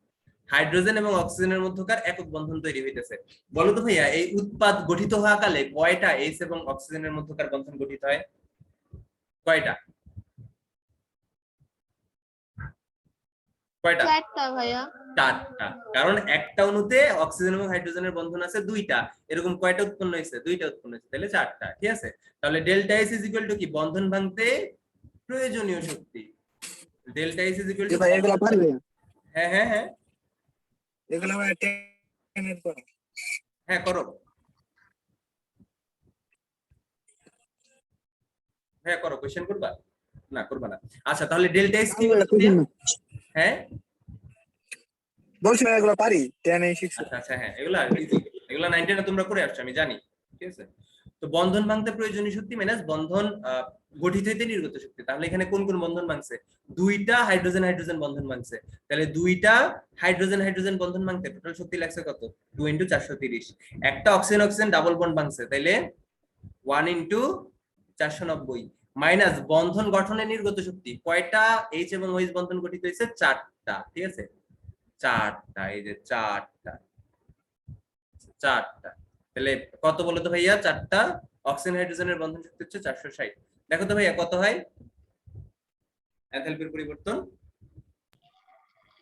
হাইড্রোজেন এবং অক্সিজেনের মধ্যকার একক বন্ধন তৈরি হইতেছে। বলো তো ভাইয়া এই উৎপাদ গঠিত হওয়া কালে কয়টা এইচ এবং অক্সিজেনের মধ্যকার বন্ধন গঠিত হয়, কয়টা? কয়টা? 4টা ভাইয়া। 4টা। কারণ একটা অণুতে অক্সিজেন এবং হাইড্রোজেনের বন্ধন আছে 2টা, এরকম কয়টা উৎপন্ন হয়েছে, 2টা উৎপন্ন হয়েছে, তাহলে 4টা, ঠিক আছে। তাহলে delta S is equal to কি, বন্ধন ভাঙতে প্রয়োজনীয় শক্তি। Delta S is equal G to, ভাই এগুলো পারি ভাইয়া, হ্যাঁ হ্যাঁ হ্যাঁ এগুলো আমার 10 এর পরে। হ্যাঁ করো, হ্যাঁ করো, কোশ্চেন করবা না, করবা না। আচ্ছা তাহলে ডেল্টা এস কি বলতো ভাইয়া? হ্যাঁ বলছি না এগুলো পারি, 10 এ 6। আচ্ছা আচ্ছা, হ্যাঁ এগুলা easy, এগুলা 9-10 তোমরা করে আসছো আমি জানি, ঠিক আছে। তো বন্ধন ভাঙতে প্রয়োজনীয় শক্তি মাইনাস বন্ধন গঠিত হইতে নির্গত শক্তি। তাহলে এখানে কোন কোন বন্ধন ভাঙছে, 2টা হাইড্রোজেন হাইড্রোজেন বন্ধন ভাঙছে, তাহলে 2টা হাইড্রোজেন হাইড্রোজেন বন্ধন ভাঙতে টোটাল শক্তি লাগছে কত, 2 × 430। একটা অক্সিজেন অক্সিজেন ডাবল বন্ড ভাঙছে, তাইলে 1 × 490 মাইনাস বন্ধন গঠনে নির্গত শক্তি, কয়টা এইচ এবং ওএইচ বন্ধন গঠিত হয়েছে, 4টা, ঠিক আছে, 4টা, এই যে 4টা, তাহলে কত বলো তো ভাইয়া, 4টা অক্সিজেন হাইড্রোজেনের বন্ধন শক্তি হচ্ছে 460। দেখো তো ভাইয়া কত হয় এনথালপির পরিবর্তন,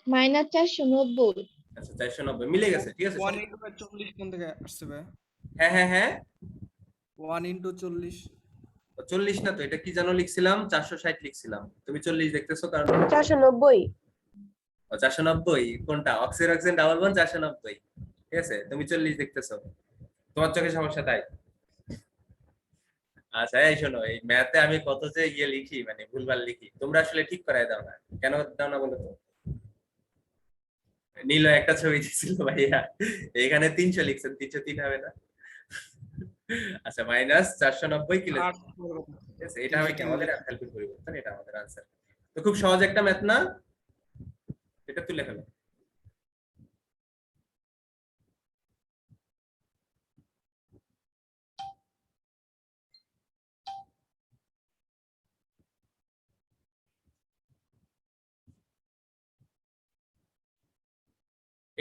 -490। আচ্ছা 490 মিলে গেছে, ঠিক আছে। 1 × 40 কোন থেকে আসছে ভাই? হ্যাঁ হ্যাঁ হ্যাঁ 1 × 40 40 না তো, এটা কি জানো লিখছিলাম, 460 লিখছিলাম, তুমি 40 দেখতেছো কারণ 490। 490 কোনটা, অক্সিজেন অক্সিজেন ডাবল বন্ড 490, ঠিক আছে, তুমি 40 দেখতেছো, তোমার চোখে সমস্যা তাই। আচ্ছা এই শোনো, এই ম্যাথে আমি কত যে লিখি, মানে ভুলভাল লিখি, তোমরা আসলে ঠিক করায় দাও না, কেন দাও না বলো তো। নীল একটা ছবি দিয়েছিল ভাইয়া, এখানে 300 লিখছেন, 303 হবে না। আচ্ছা -490 কিলো, ঠিক আছে, এটা হবে কি আমাদের এনথালপির পরিবর্তন, এটা আমাদের आंसर। তো খুব সহজ একটা ম্যাথ না, এটা তুলে ফেলো।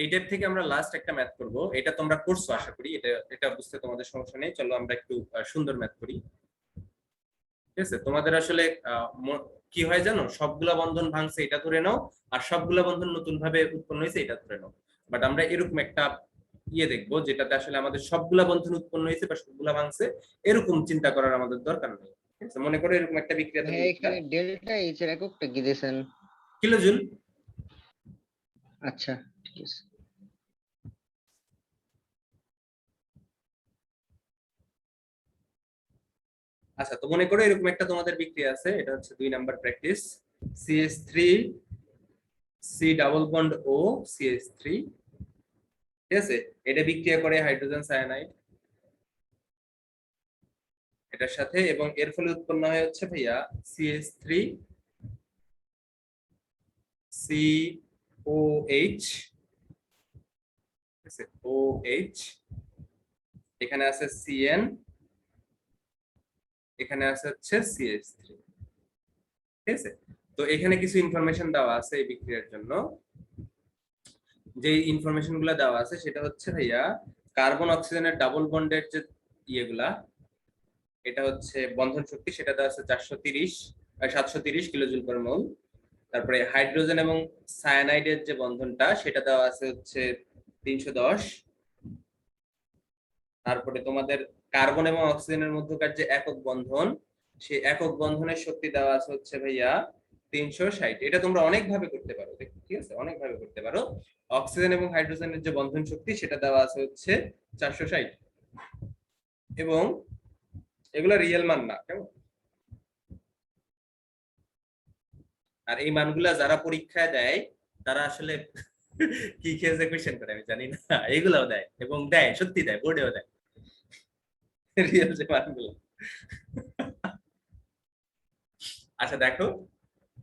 এই টাইপ থেকে আমরা লাস্ট একটা ম্যাথ করব, এটা তোমরা করছো আশা করি, এটা এটা বুঝতে তোমাদের সমস্যা নেই। চলো আমরা একটু সুন্দর ম্যাথ করি, ঠিক আছে। তোমাদের আসলে কি হয় জানো, সবগুলা বন্ধন ভাঙছে এটা ধরে নাও, আর সবগুলা বন্ধন নতুন ভাবে উৎপন্ন হয়েছে এটা ধরে নাও। বাট আমরা এরকম একটা দেখবো যেটাতে আসলে আমাদের সবগুলা বন্ধন উৎপন্ন হয়েছে বা সবগুলা ভাঙছে, এরকম চিন্তা করার আমাদের দরকার নেই, ঠিক আছে। মনে করো এরকম একটা বিক্রিয়া হ্যাঁ এখানে ডেল্টা এইচ এর এককটা কি দিয়েছেন? কিলোজুল। আচ্ছা ঠিক আছে। আচ্ছা তো মনে করো এরকম একটা তোমাদের বিক্রিয়া আছে, এটা হচ্ছে 2 number practice, CH3 C double bond O CH3, ঠিক আছে। এটা বিক্রিয়া করে হাইড্রোজেন সায়ানাইড এটার সাথে, এবং এর ফলে উৎপন্ন হয় হচ্ছে ভাইয়া CH3 COH, ঠিক আছে, OH, এখানে আছে CN, এখানে আছে হচ্ছে CH3, ঠিক আছে। তো এখানে কিছু ইনফরমেশন দেওয়া আছে এই বিক্রিয়ার জন্য, যে ইনফরমেশন গুলা দেওয়া আছে সেটা হচ্ছে ভাইয়া কার্বন অক্সিজেনের ডাবল বন্ডের যে ইয়েগুলা, এটা হচ্ছে বন্ধন শক্তি, সেটা দেওয়া আছে 730 কিলোজুল পার মোল। তারপরে হাইড্রোজেন এবং সায়ানাইডের যে বন্ধনটা সেটা দেওয়া আছে হচ্ছে 310। তারপরে তোমাদের কার্বন এবং অক্সিজেনের মধ্যকার যে একক বন্ধন, সেই একক বন্ধনের শক্তি দেওয়া আছে হচ্ছে ভাইয়া 360। এটা তোমরা অনেক ভাবে করতে পারো, দেখো ঠিক আছে, অনেক ভাবে করতে পারো। অক্সিজেন এবং হাইড্রোজেনের যে বন্ধন শক্তি সেটা দেওয়া আছে হচ্ছে 460, এবং এগুলো রিয়েল মান না, কেমন? আর এই মানগুলা যারা পরীক্ষায় দেয় তারা আসলে কি খেয়ে কোয়েশ্চেন করে আমি জানি না, এগুলাও দেয় এবং দেয়, সত্যি দেয়, বোর্ডেও দেয় রিয়েল যে মানগুলো। আচ্ছা দেখো,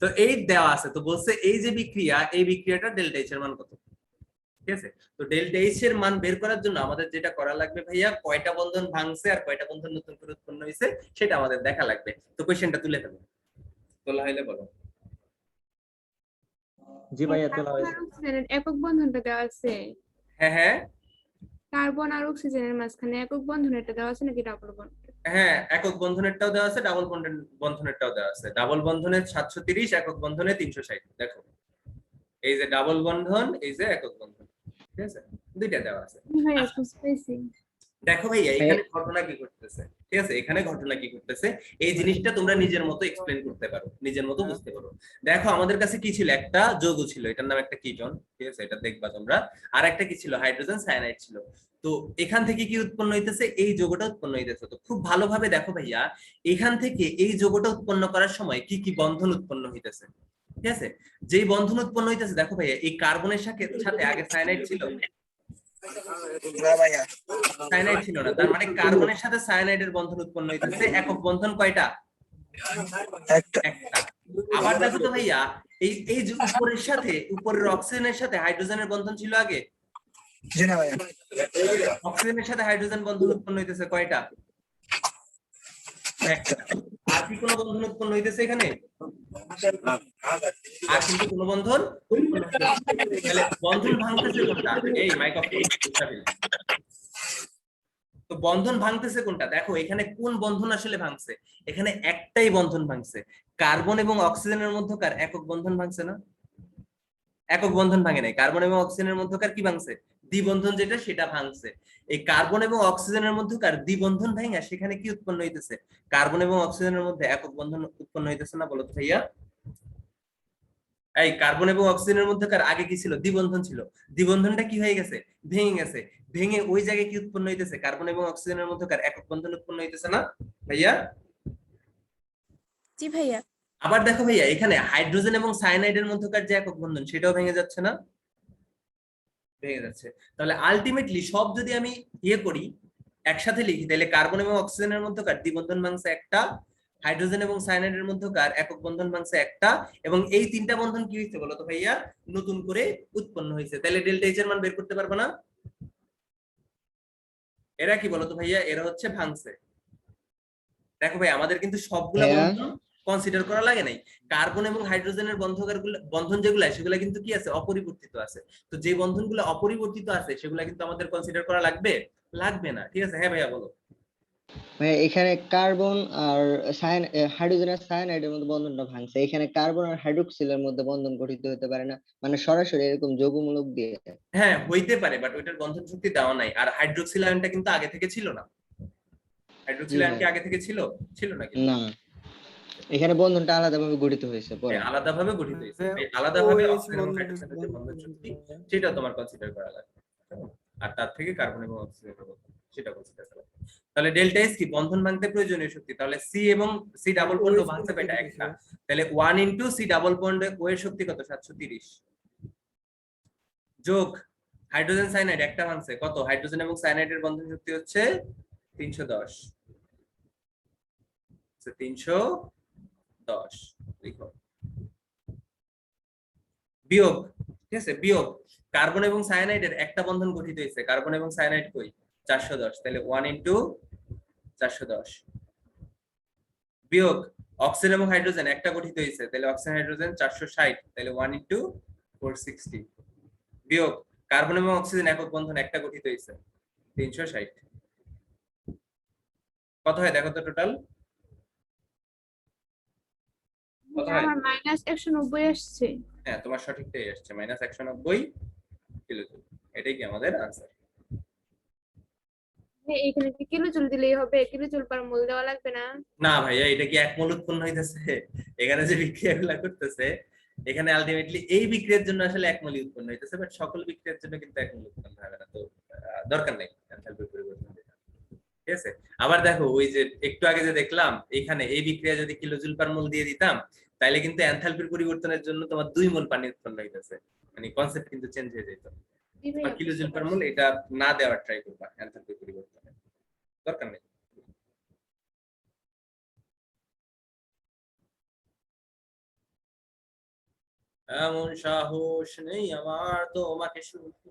তো এই দেওয়া আছে, তো বলছে এই যে বিক্রিয়া, এই বিক্রিয়াটা ডেল্টা এইচ এর মান কত, ঠিক আছে? তো ডেল্টা এইচ এর মান বের করার জন্য আমাদের যেটা করা লাগবে ভাইয়া, কয়টা বন্ধন ভাঙছে আর কয়টা বন্ধন নতুন করে উৎপন্ন হয়েছে সেটা আমাদের দেখা লাগবে। তো কোয়েশ্চেনটা তুলে ফেলো, তোলা হইলে বলো। জি ভাইয়া তোলা কার্বন হয়েছে। আর অক্সিজেনের একক বন্ধনটা দেওয়া আছে, হ্যাঁ হ্যাঁ কার্বন আর অক্সিজেনের মাঝখানে একক বন্ধনেরটা দেওয়া আছে নাকি ডাবল বন্ধন? হ্যাঁ, একক বন্ধনেরটাও দেওয়া আছে, ডাবল বন্ধনেরটাও দেওয়া আছে। ডাবল বন্ধনের 730, একক বন্ধনে 360। দেখো এই যে ডাবল বন্ধন, এই যে একক বন্ধন, ঠিক আছে, দুইটা দেওয়া আছে। ভাইয়া বুঝতে পেরেছি। দেখো ভাইয়া এখানে ঘটনা কি ঘটতেছে, ঠিক আছে, এখানে ঘটনা কি ঘটতেছে এই জিনিসটা তোমরা নিজের মতো এক্সপ্লেন করতে পারো, নিজের মতো বুঝতে পারো। দেখো আমাদের কাছে কি ছিল, একটা যৌগ ছিল, এটার নাম একটা কিটোন, ঠিক আছে, এটা দেখবা তোমরা। আর একটা কি ছিল, হাইড্রোজেন সায়ানাইড ছিল। তো এখান থেকে কি উৎপন্ন হইতেছে, এই যৌগটা উৎপন্ন হইতেছে। তো খুব ভালোভাবে দেখো ভাইয়া, এখান থেকে এই যৌগটা উৎপন্ন করার সময় কি কি বন্ধন উৎপন্ন হইতেছে, ঠিক আছে? যেই বন্ধন উৎপন্ন হইতেছে, দেখো ভাইয়া এই কার্বনের সাথে আগে সায়ানাইড ছিল, না ভাইয়া, সায়ানাইড ছিল না, তার মানে কার্বনের সাথে সায়ানাইডের বন্ধন উৎপন্ন হইতেছে। একক বন্ধন কয়টা? একটা। একটা। আবার দেখো তো ভাইয়া, এই এই যে উপরের সাথে, উপরের অক্সিজেনের সাথে হাইড্রোজেনের বন্ধন ছিল আগে, জি না ভাইয়া, অক্সিজেনের সাথে হাইড্রোজেন বন্ধন উৎপন্ন হইতেছে কয়টা? একটা। আর কি কোনো বন্ধন উৎপন্ন হইতেছে এখানে? আর কিন্তু কোনো বন্ধন উৎপন্ন হইতেছে না। তাহলে বন্ধন ভাঙতেছে কোনটা? এই মাইক অফ করো। তো বন্ধন ভাঙতেছে কোনটা? দেখো এখানে কোন বন্ধন আসলে ভাঙছে, এখানে একটাই বন্ধন ভাঙছে, কার্বন এবং অক্সিজেনের মধ্যকার একক বন্ধন ভাঙছে না? একক বন্ধন ভাঙে নাই, কার্বন এবং অক্সিজেনের মধ্যকার কি ভাঙছে? দ্বিবন্ধন, যেটা সেটা ভাঙছে। এই কার্বন এবং অক্সিজেনের মধ্যকার দ্বিবন্ধন ভাঙা সেখানে কি উৎপন্ন হইতেছে? কার্বন এবং অক্সিজেনের মধ্যে একক বন্ধন উৎপন্ন হইতেছে না, বলো তো ভাইয়া? এই কার্বন এবং অক্সিজেনের মধ্যকার আগে কি ছিল? দ্বিবন্ধন ছিল। দ্বিবন্ধনটা কি হয়ে গেছে? ভেঙে গেছে। ভেঙে ওই জায়গায় কি উৎপন্ন হইতেছে? কার্বন এবং অক্সিজেনের মধ্যকার একক বন্ধন উৎপন্ন হইতেছে না ভাইয়া? জি ভাইয়া। আবার দেখো ভাইয়া, এখানে হাইড্রোজেন এবং সায়ানাইডের মধ্যকার যে একক বন্ধন সেটাও ভেঙে যাচ্ছে না? ভেঙে যাচ্ছে। তাহলে আলটিমেটলি সব যদি আমি ইয়ে করি, একসাথে লিখি, তাহলে কার্বন এবং অক্সিজেনের মধ্যকার দ্বিবন্ধন ভাঙছে একটা, হাইড্রোজেন এবং সায়ানাইডের মধ্যকার একক বন্ধন ভাঙছে একটা, এবং এই তিনটা বন্ধন কি হয়েছে বলতো ভাইয়া? নতুন করে উৎপন্ন হয়েছে। তাহলে ডেল্টা এইচ এর মান বের করতে পারবো না? এরা কি বলতো ভাইয়া? এরা হচ্ছে ভাঙছে। দেখো ভাই, আমাদের কিন্তু সবগুলা হ্যাঁ। বন্ধন কনসিডার করা লাগে নাই। কার্বন এবং হাইড্রোজেনের বন্ধন যেগুলা, সেগুলা কিন্তু কি আছে? অপরিবর্তিত আছে। তো যে বন্ধনগুলো অপরিবর্তিত আছে সেগুলা কিন্তু আমাদের কনসিডার করা লাগবে? লাগবে না, ঠিক আছে? হ্যাঁ ভাইয়া বলো। মানে এখানে কার্বন আর হাইড্রোজেন আর সায়ানাইডের মধ্যে বন্ধনটা ভাঙছে, এখানে কার্বন আর হাইড্রোক্সিলের মধ্যে বন্ধন গঠিত হতে পারে না, মানে সরাসরি এরকম যৌগমূলক দিয়ে। হ্যাঁ হইতে পারে, বাট ওইটার বন্ধন শক্তি দেওয়া নাই। আর হাইড্রোক্সিল আয়নটা কিন্তু আগে থেকে ছিল না। হাইড্রোক্সিল আয়ন কি আগে থেকে ছিল? ছিল না কিন্তু। না, এখানে বন্ধনটা আলাদাভাবে গঠিত হয়েছে পরে। হ্যাঁ, আলাদাভাবে গঠিত হয়েছে। এই আলাদাভাবে OH অক্সিজেন এবং হাইড্রোজেনের যে বন্ধন শক্তি সেটা তোমার কনসিডার করা লাগবে। আর তার থেকে কার্বন এবং অক্সিজেনের বন্ধন সেটা কনসিডার করা লাগবে। তাহলে ডেল্টা এস কি? বন্ধন ভাঙতে প্রয়োজনীয় শক্তি। তাহলে সি এবং সি ডাবল বন্ড ভাঙছে কয়টা? একটা। তাহলে 1 ইনটু সি ডাবল বন্ড ও এর শক্তি কত? 730 যোগ হাইড্রোজেন সায়ানাইড একটা ভাঙছে কত? হাইড্রোজেন এবং সায়ানাইডের বন্ধন শক্তি হচ্ছে 310। 310 লিখো। বিয়োগ, ঠিক আছে, বিয়োগ কার্বন এবং সায়ানাইডের একটা বন্ধন গঠিত হয়েছে, কার্বন এবং সায়ানাইড কই? 410। তাহলে 1 ইনটু 410 বিয়োগ অক্সিজেন এবং হাইড্রোজেন একটা গঠিত হয়েছে, তাহলে অক্সিজেন হাইড্রোজেন 460, তাহলে 1 ইনটু 460 বিয়োগ কার্বন এবং অক্সিজেন একক বন্ধন একটা গঠিত হয়েছে, 360। কত হয় দেখো তো টোটাল? কত হয়? আমার মাইনাস 190 আসছে। হ্যাঁ, তোমার সঠিকটাই আসছে, -190 কিলোজুল। এটাই কি আমাদের আনসার? এখানে কি কিলোজুল দিলেই হবে? কিলোজুল পার মোল দেওয়া লাগবে না? না ভাইয়া, এটা কি এক মোল উৎপন্ন হইতেছে? এখানে যে বিক্রিয়াগুলো করতেছে এখানে আলটিমেটলি এই বিক্রিয়ার জন্য আসলে এক মোলই উৎপন্ন হইতেছে, বাট সকল বিক্রিয়ার জন্য কিন্তু এক মোল উৎপন্ন হবে না। তো দরকার নেই এনথালপির পরিবর্তন দেখার। ঠিক আছে, আবার দেখো ওই যে একটু আগে যে দেখলাম এখানে এই বিক্রিয়া যদি কিলোজুল পার মোল দিয়ে দিতাম তাহলে কিন্তু এনথালপির পরিবর্তনের জন্য তোমার 2 মোল পানি উৎপন্ন হইতেছে, মানে কনসেপ্ট কিন্তু চেঞ্জ হয়ে যেত। জি ভাইয়া, কিলোজুল বুঝতে পার মোল পারছি। এটা না দেওয়ার ট্রাই করবা এনথালপির পরিবর্তনে, দরকার নেই। এমন সাহস নেই আমার তোমাকে শুনতে।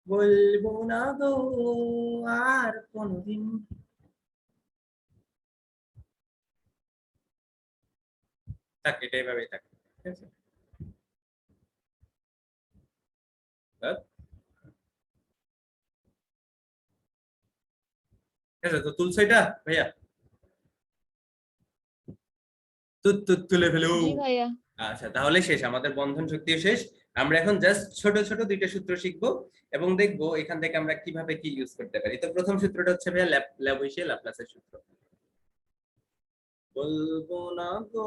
বলবো না গো আর কোনদিন। থাক, এটা এভাবেই থাক, ঠিক আছে? থাক। ঠিক আছে, তো তুলছো এটা ভাইয়া? তুলে ফেলো। জি ভাইয়া। আচ্ছা, তাহলে শেষ, আমাদের বন্ধন শক্তিও শেষ। আমরা এখন জাস্ট ছোট ছোট দুইটা সূত্র শিখবো এবং দেখবো এখান থেকে আমরা কিভাবে কি ইউজ করতে পারি। তো প্রথম সূত্রটা হচ্ছে ভাইয়া ল্যাবুইশিয়া ল্যাপ্লাসের সূত্র। বলবো না গো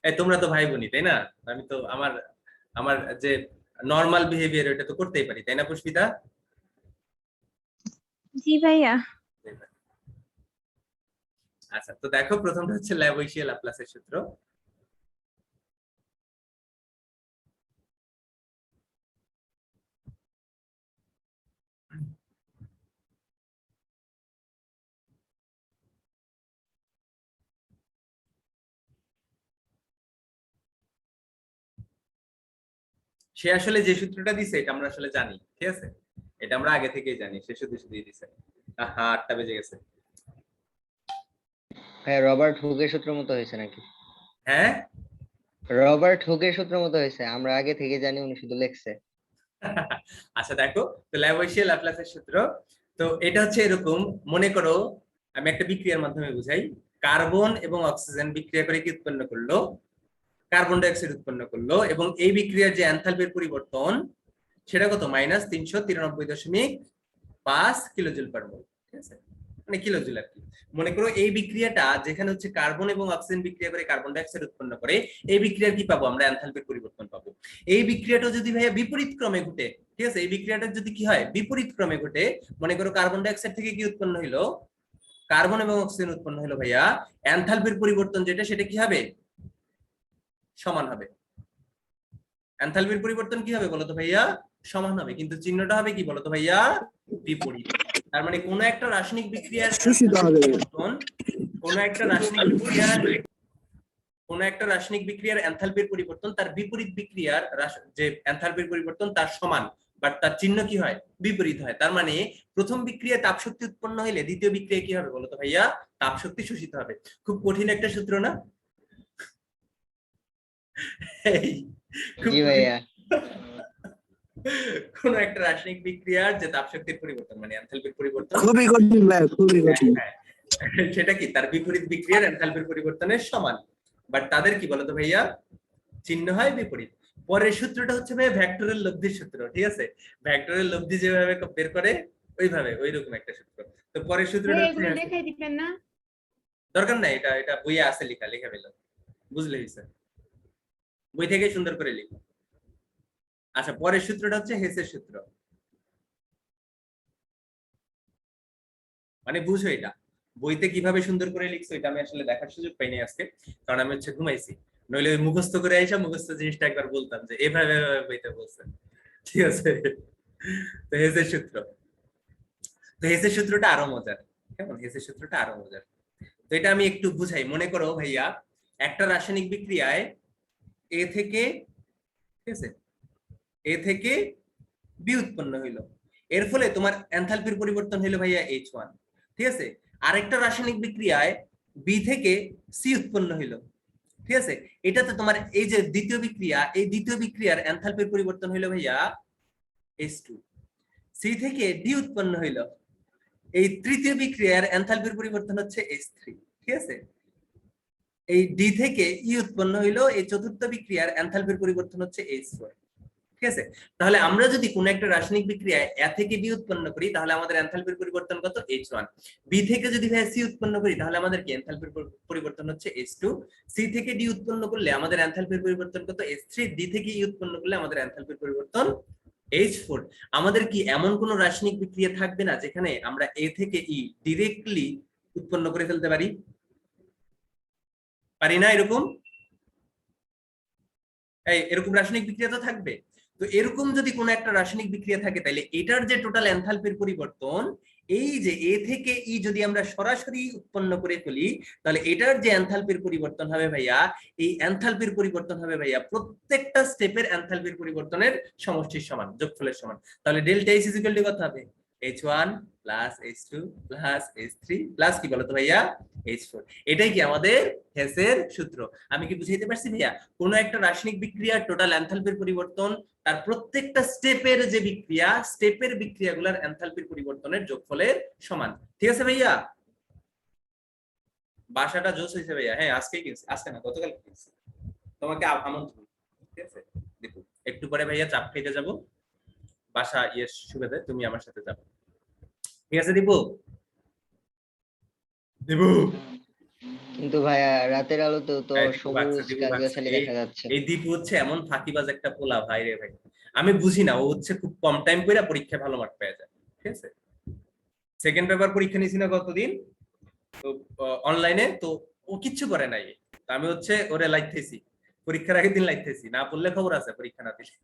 আর তোমরা তো ভাই বোনই তাই না? আমি তো আমার আমার যে নর্মাল বিহেভিয়ার ওটা তো করতেই পারি তাই না পুষ্পিতা? জি ভাইয়া। আচ্ছা, তো দেখো প্রথমটা হচ্ছে ল্যাবুইশিয়া ল্যাপ্লাসের সূত্র। সে আসলে যে সূত্রটা দিছে এটা আমরা আসলে জানি, ঠিক আছে? এটা আমরা আগে থেকেই জানি, সে শুধু শুধু দিছে। আহা, 8টা বেজে গেছে। হ্যাঁ, রবার্ট হুকের সূত্র মতো হয়েছে নাকি? হ্যাঁ, রবার্ট হুকের সূত্র মতো হয়েছে, আমরা আগে থেকে জানি, উনি শুধু লিখছে। আচ্ছা দেখো, তো ল্যাবুইশিয়া ল্যাপ্লাসের সূত্র, তো এটা হচ্ছে এরকম, মনে করো আমি একটা বিক্রিয়ার মাধ্যমে বুঝাই। কার্বন এবং অক্সিজেন বিক্রিয়া করে কি উৎপন্ন করলো? কার্বন ডাই অক্সাইড উৎপন্ন করলো, এবং এই বিক্রিয়ার যে এনথালপির পরিবর্তন সেটা কত? -393.5 কিলোজুল পার মোল। ঠিক আছে, মানে কিলোজুল আর কি। মনে করো এই বিক্রিয়াটা যেখানে হচ্ছে কার্বন এবং অক্সিজেন বিক্রিয়া করে কার্বন ডাই অক্সাইড উৎপন্ন করে, এই বিক্রিয়ার কি পাবো আমরা? এনথালপির পরিবর্তন পাবো। এই বিক্রিয়াটা যদি ভাইয়া বিপরীত ক্রমে ঘটে, ঠিক আছে, এই বিক্রিয়াটা যদি কি হয় বিপরীত ক্রমে ঘটে, মনে করো কার্বন ডাই অক্সাইড থেকে কি উৎপন্ন হইলো? কার্বন এবং অক্সিজেন উৎপন্ন হলো ভাইয়া, এনথালপির পরিবর্তন যেটা সেটা কি হবে? সমান হবে। এনথালপির পরিবর্তন কি হবে বলতো ভাইয়া? সমান হবে, কিন্তু চিহ্নটা হবে কি বলতো ভাইয়া? বিপরীত। তার মানে কোন একটা রাসায়নিক বিক্রিয়ার পরিবর্তন, কোন একটা রাসায়নিক বিক্রিয়ার এনথালপির পরিবর্তন তার বিপরীত বিক্রিয়ার যে এনথালপির পরিবর্তন তার সমান, বাট তার চিহ্ন কি হয়? বিপরীত হয়। তার মানে প্রথম বিক্রিয়ায় তাপ শক্তি উৎপন্ন হইলে দ্বিতীয় বিক্রিয়া কি হবে বলতো ভাইয়া? তাপ শক্তি শোষিত হবে। খুব কঠিন একটা সূত্র না? জি ভাইয়া। কোন একটা রাসায়নিক বিক্রিয়ার যে তাপ শক্তির পরিবর্তন মানে এনথালপির পরিবর্তন, খুবই কঠিন ভাই, খুবই কঠিন। সেটা কি তার বিপরীত বিক্রিয়ার এনথালপির পরিবর্তনের সমান, বাট তাদের কি বলতো ভাইয়া? চিহ্ন হয় বিপরীত। পরের সূত্রটা হচ্ছে ভাইয়া ভেক্টরের লব্ধির সূত্র। ঠিক আছে, ভেক্টরের লব্ধি যেভাবে বের করে ওইভাবে ওইরকম একটা সূত্র। তো পরের সূত্রটা এগুলো দেখাই দিবেন না? দরকার নাই, এটা এটা বইয়ে আছে লেখা, লেখা পেল, বুঝলে হইছে, বই থেকে সুন্দর করে লিখো। আচ্ছা, পরের সূত্রটা হচ্ছে হেসের সূত্র। মানে বুঝো, এটা বইতে কিভাবে সুন্দর করে লিখছো এটা আমি আসলে দেখার সুযোগ পাইনি আজকে, কারণ আমি হচ্ছে ঘুমাইছি। নইলে ওই মুখস্থ করে আইসা মুখস্থ জিনিসটা একবার বলতাম যে এভাবে এভাবে বইতে বলছে। ঠিক আছে, তো হেসের সূত্র, তো হেসের সূত্রটা আরো মজার। কেমন? হেসের সূত্রটা আরো মজার। তো এটা আমি একটু বুঝাই। মনে করো ভাইয়া একটা রাসায়নিক বিক্রিয়ায় এ থেকে, ঠিক আছে, এ থেকে বি উৎপন্ন হইলো, এর ফলে তোমার এনথালপির পরিবর্তন হইলো ভাইয়া H1। ঠিক আছে, আরেকটা রাসায়নিক বিক্রিয়ায় বি থেকে সি উৎপন্ন হইলো, ঠিক আছে, এটাতে তোমার এই যে দ্বিতীয় বিক্রিয়া, এই দ্বিতীয় বিক্রিয়ার এনথালপির পরিবর্তন হইলো ভাইয়া H2, সি থেকে ডি উৎপন্ন হইলো, এই তৃতীয় বিক্রিয়ার এনথালপির পরিবর্তন হচ্ছে H3, ঠিক আছে, এই ডি থেকে ই উৎপন্ন হইলো, এই চতুর্থ বিক্রিয়ার এনথালপির পরিবর্তন হচ্ছে H4, ঠিক আছে। তাহলে আমরা যদি কোন একটা রাসায়নিক বিক্রিয়ায় এ থেকে বি উৎপন্ন করি তাহলে আমাদের এনথালপির পরিবর্তন কত H1, বি থেকে যদি ভাই সি উৎপন্ন করি তাহলে আমাদের কি এনথালপির পরিবর্তন হচ্ছে H2, সি থেকে ডি উৎপন্ন করলে আমাদের এনথালপির পরিবর্তন কত H3, ডি থেকে ই উৎপন্ন করলে আমাদের এনথালপির পরিবর্তন H4। আমাদের কি এমন কোন রাসায়নিক বিক্রিয়া থাকবে না যেখানে আমরা এ থেকে ই ডিরেক্টলি উৎপন্ন করে ফেলতে পারি? পারি না এরকম? এরকম রাসায়নিক বিক্রিয়া তো থাকবে। তো এরকম যদি কোনো একটা রাসায়নিক বিক্রিয়া থাকে তাহলে এটার যে টোটাল এনথালপির পরিবর্তন, এই যে এ থেকে ই যদি আমরা সরাসরি উৎপন্ন করে ফেলি তাহলে এটার যে এনথালপির পরিবর্তন হবে ভাইয়া, এই এনথালপির পরিবর্তন হবে ভাইয়া প্রত্যেকটা স্টেপের এনথালপির পরিবর্তনের সমষ্টির সমান, যোগফলের সমান। তাহলে ডেল্টা H ইকুয়াল টু কত হবে? H1 plus H2 plus H3 plus কি বলতো ভাইয়া H4। এটাই কি আমাদের হেসের সূত্র। আমি কি বুঝাইতে পারছি ভাইয়া? কোন একটা রাসায়নিক বিক্রিয়ার টোটাল এনথালপির পরিবর্তন তার প্রত্যেকটা স্টেপের যে বিক্রিয়া, স্টেপের বিক্রিয়াগুলোর এনথালপির পরিবর্তনের যোগফলের সমান। ঠিক আছে ভাইয়া? বাসাটা জোস হইছে ভাইয়া। হ্যাঁ আজকেই কিনছি, আজকে না গতকাল কিনছি, তোমাকে আমন্ত্রণ। ঠিক আছে, দেখো একটু পরে ভাইয়া চাপ খেতে যাব বাসা, ইয়ের সুবিধা তুমি আমার সাথে যাবে। ঠিক আছে দীপু? দীপু কিন্তু ভাইয়া রাতের আলোতেও তো সবুজ দীপু গাছগাছালি দেখা যাচ্ছে। এই দীপু হচ্ছে এমন ফাঁকিবাজ একটা পোলা ভাই রে ভাই, আমি বুঝি না, ও হচ্ছে খুব কম টাইম করে পরীক্ষায় ভালো মার্ক পেয়ে যায়। ঠিক আছে, সেকেন্ড পেপার পরীক্ষা নিয়েছি না গতদিন তো অনলাইনে, তো ও কিচ্ছু করে নাই, আমি হচ্ছে ওরে লাইতেছি, পরীক্ষার আগের দিন লাইতেছি, না পড়লে খবর আছে পরীক্ষা না দিলে।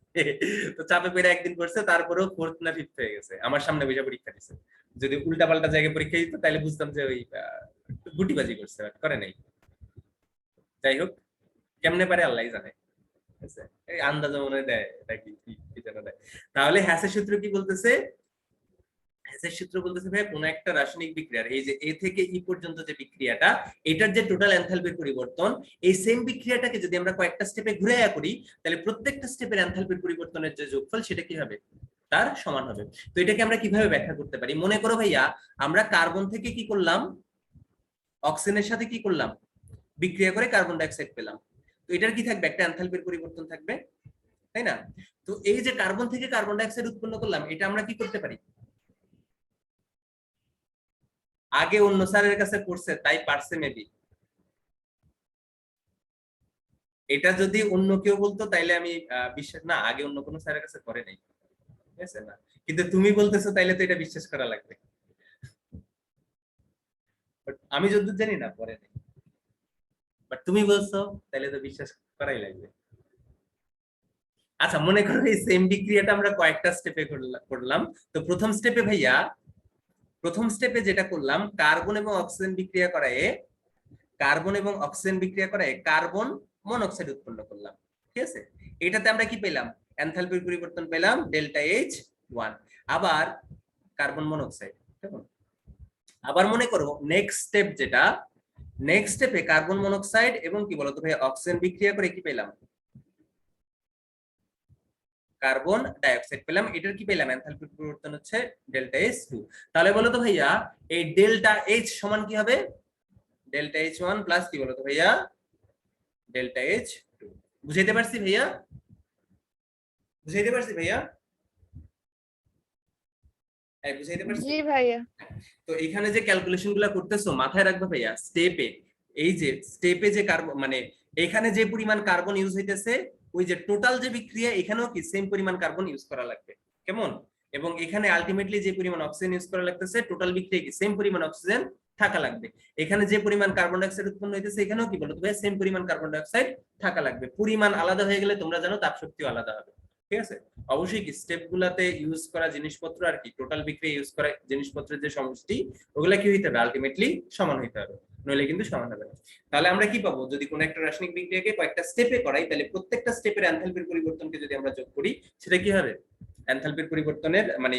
তো চাপে পেরে একদিন করছে, তারপরেও ফোর্থ না ফিফথ হয়ে গেছে, আমার সামনে বসে পরীক্ষা দিচ্ছে। যদি উল্টা পাল্টা জায়গায় পরীক্ষা দিত তাহলে বুঝতাম যে ওই গুটিবাজি করছে, করে নাই। যাই হোক, কেমনে পারে আল্লাহ জানে, এই আন্দাজ মনে দেয় এটা কি যেন দেয়। তাহলে হ্যাসের সূত্র কি বলতেছে? হ্যাসের সূত্র বলতেছে ভাই কোন একটা রাসায়নিক বিক্রিয়ার এই যে এ থেকে ই পর্যন্ত যে বিক্রিয়াটা, এটার যে টোটাল এনথালপির পরিবর্তন, এই সেম বিক্রিয়াটাকে যদি আমরা কয়েকটা স্টেপে ঘুরাইয়া করি তাহলে প্রত্যেকটা স্টেপের এনথালপির পরিবর্তনের যে যোগফল সেটা কি হবে? তার সমান হবে। তো এটাকে আমরা কিভাবে ব্যাখ্যা করতে পারি? মনে করো ভাইয়া আমরা কার্বন থেকে কি করলাম, অক্সিজেনের সাথে কি করলাম, বিক্রিয়া করে কার্বন ডাই অক্সাইড পেলাম। তো এটার কি থাকবে? একটা এনথালপির পরিবর্তন থাকবে, তাই না? তো এই যে কার্বন থেকে কার্বন ডাই অক্সাইড উৎপন্ন করলাম, এটা আমরা কি করতে পারি? আগে অন্য স্যারের কাছে পড়ছে তাই পারছে মেবি, এটা যদি অন্য কেউ বলতো তাইলে আমি বিশ্বাস না, আগে অন্য কোনো স্যারের কাছে করে নাই, ঠিক আছে না, কিন্তু তুমি বলতেছো তাইলে তো এটা বিশ্বাস করা লাগবে। আমি যতদূর জানি না পরে নাই, বাট তুমি বলছো তাইলে তো বিশ্বাস করাই লাগবে। আচ্ছা মনে করো এই সেম বিক্রিয়াটা আমরা কয়েকটা স্টেপে করলাম। তো প্রথম স্টেপে ভাইয়া, প্রথম স্টেপে যেটা করলাম, কার্বন এবং অক্সিজেন বিক্রিয়া করায়, কার্বন এবং অক্সিজেন বিক্রিয়া করায় কার্বন মনোক্সাইড উৎপন্ন করলাম। ঠিক আছে, এটাতে আমরা কি পেলাম? এনথালপির পরিবর্তন পেলাম ডেল্টা H1, আবার কার্বন মনোক্সাইড। আবার মনে করো নেক্সট স্টেপ যেটা, নেক্সট স্টেপে কার্বন মনোক্সাইড এবং কি বলতো ভাই অক্সিজেন বিক্রিয়া করে কি পেলাম? কার্বন ডাই অক্সাইড পেলাম। এটার কি পেলাম? এনথালপির পরিবর্তন হচ্ছে ডেল্টা H2। তাহলে বলো তো ভাইয়া এই ডেল্টা H সমান কি হবে? ডেল্টা H1 প্লাস কি বলতো ভাইয়া ডেল্টা H2। বুঝাইতে পারছি ভাইয়া? বুঝাইতে পারছি ভাইয়া? এই বুঝাইতে পারছি? জি ভাইয়া। তো এখানে যে ক্যালকুলেশন গুলা করতেছো মাথায় রাখবে ভাইয়া, স্টেপে এই যে স্টেপে যে কার্বন মানে এখানে যে পরিমাণ কার্বন ইউজ হইতেছে, ওই যে টোটাল যে বিক্রিয়া এখানেও কি সেম পরিমাণ কার্বন ইউজ করা লাগবে, কেমন? এবং এখানে আলটিমেটলি যে পরিমাণ অক্সিজেন ইউজ করা লাগতেছে, টোটাল বিক্রিয়া কি সেম পরিমাণ অক্সিজেন থাকা লাগবে। এখানে যে পরিমাণ কার্বন ডাই অক্সাইড উৎপন্ন হইতেছে এখানেও কি বলতো ভাই সেম পরিমাণ কার্বন ডাই অক্সাইড থাকা লাগবে। পরিমাণ আলাদা হয়ে গেলে তোমরা জানো তাপ শক্তিও আলাদা হবে। ঠিক আছে, অবশ্যই কি স্টেপ গুলাতে ইউজ করা জিনিসপত্র আর কি টোটাল বিক্রিয়া ইউজ করা জিনিসপত্রের যে সমষ্টি ওগুলা কি হইতে হবে? আলটিমেটলি সমান হইতে হবে, নইলে কিন্তু সমান হবে না। তাহলে আমরা কি পাবো? যদি কোনো একটা রাসায়নিক বিক্রিয়াকে কয়েকটা স্টেপে করাই তাহলে প্রত্যেকটা স্টেপের এনথালপির পরিবর্তনকে যদি আমরা যোগ করি সেটা কি হবে? এনথালপির পরিবর্তনের মানে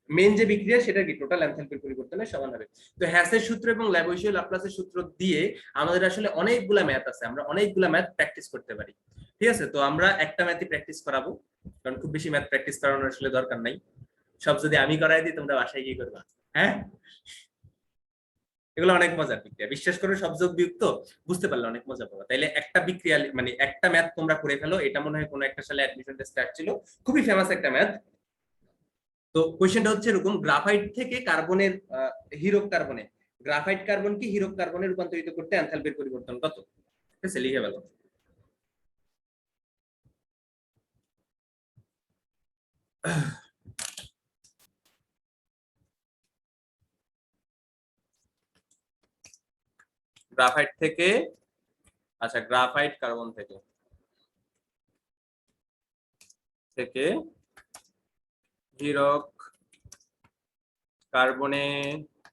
মেন যে বিক্রিয়া সেটা কি টোটাল এনথালপির পরিবর্তনের সমান হবে। তো হ্যাসের সূত্র এবং ল্যাবোইশিয়ার ল্যাপ্লাসের সূত্র দিয়ে আমাদের আসলে অনেকগুলা ম্যাথ আছে, আমরা অনেকগুলা ম্যাথ প্র্যাকটিস করতে পারি। ঠিক আছে, তো আমরা একটা ম্যাথই প্র্যাকটিস করাবো, কারণ খুব বেশি ম্যাথ প্র্যাকটিস করানোর আসলে দরকার নাই। সব যদি আমি করাই দিই তোমরা বাসায় কি করবা? হ্যাঁ, এগুলো অনেক মজার বিক্রিয়া, বিশ্বাস করে সব যোগ বিয়োগ তো বুঝতে পারলে অনেক মজা পাবো। তাইলে একটা বিক্রিয়া মানে একটা ম্যাথ তোমরা করে ফেলো, এটা মনে হয় কোনো একটা সালে অ্যাডমিশন টেস্টে আসছিল, খুবই ফেমাস একটা ম্যাথ। তো কোশ্চেনটা হচ্ছে এরকম, গ্রাফাইট থেকে কার্বনের হিরক কার্বনে, গ্রাফাইট কার্বনকে হিরক কার্বনে রূপান্তরিত করতে এনথালপির পরিবর্তন কত? ঠিক আছে, লিখে ফেলো। গ্রাফাইট থেকে, আচ্ছা গ্রাফাইট কার্বন থেকে হীরক কার্বনে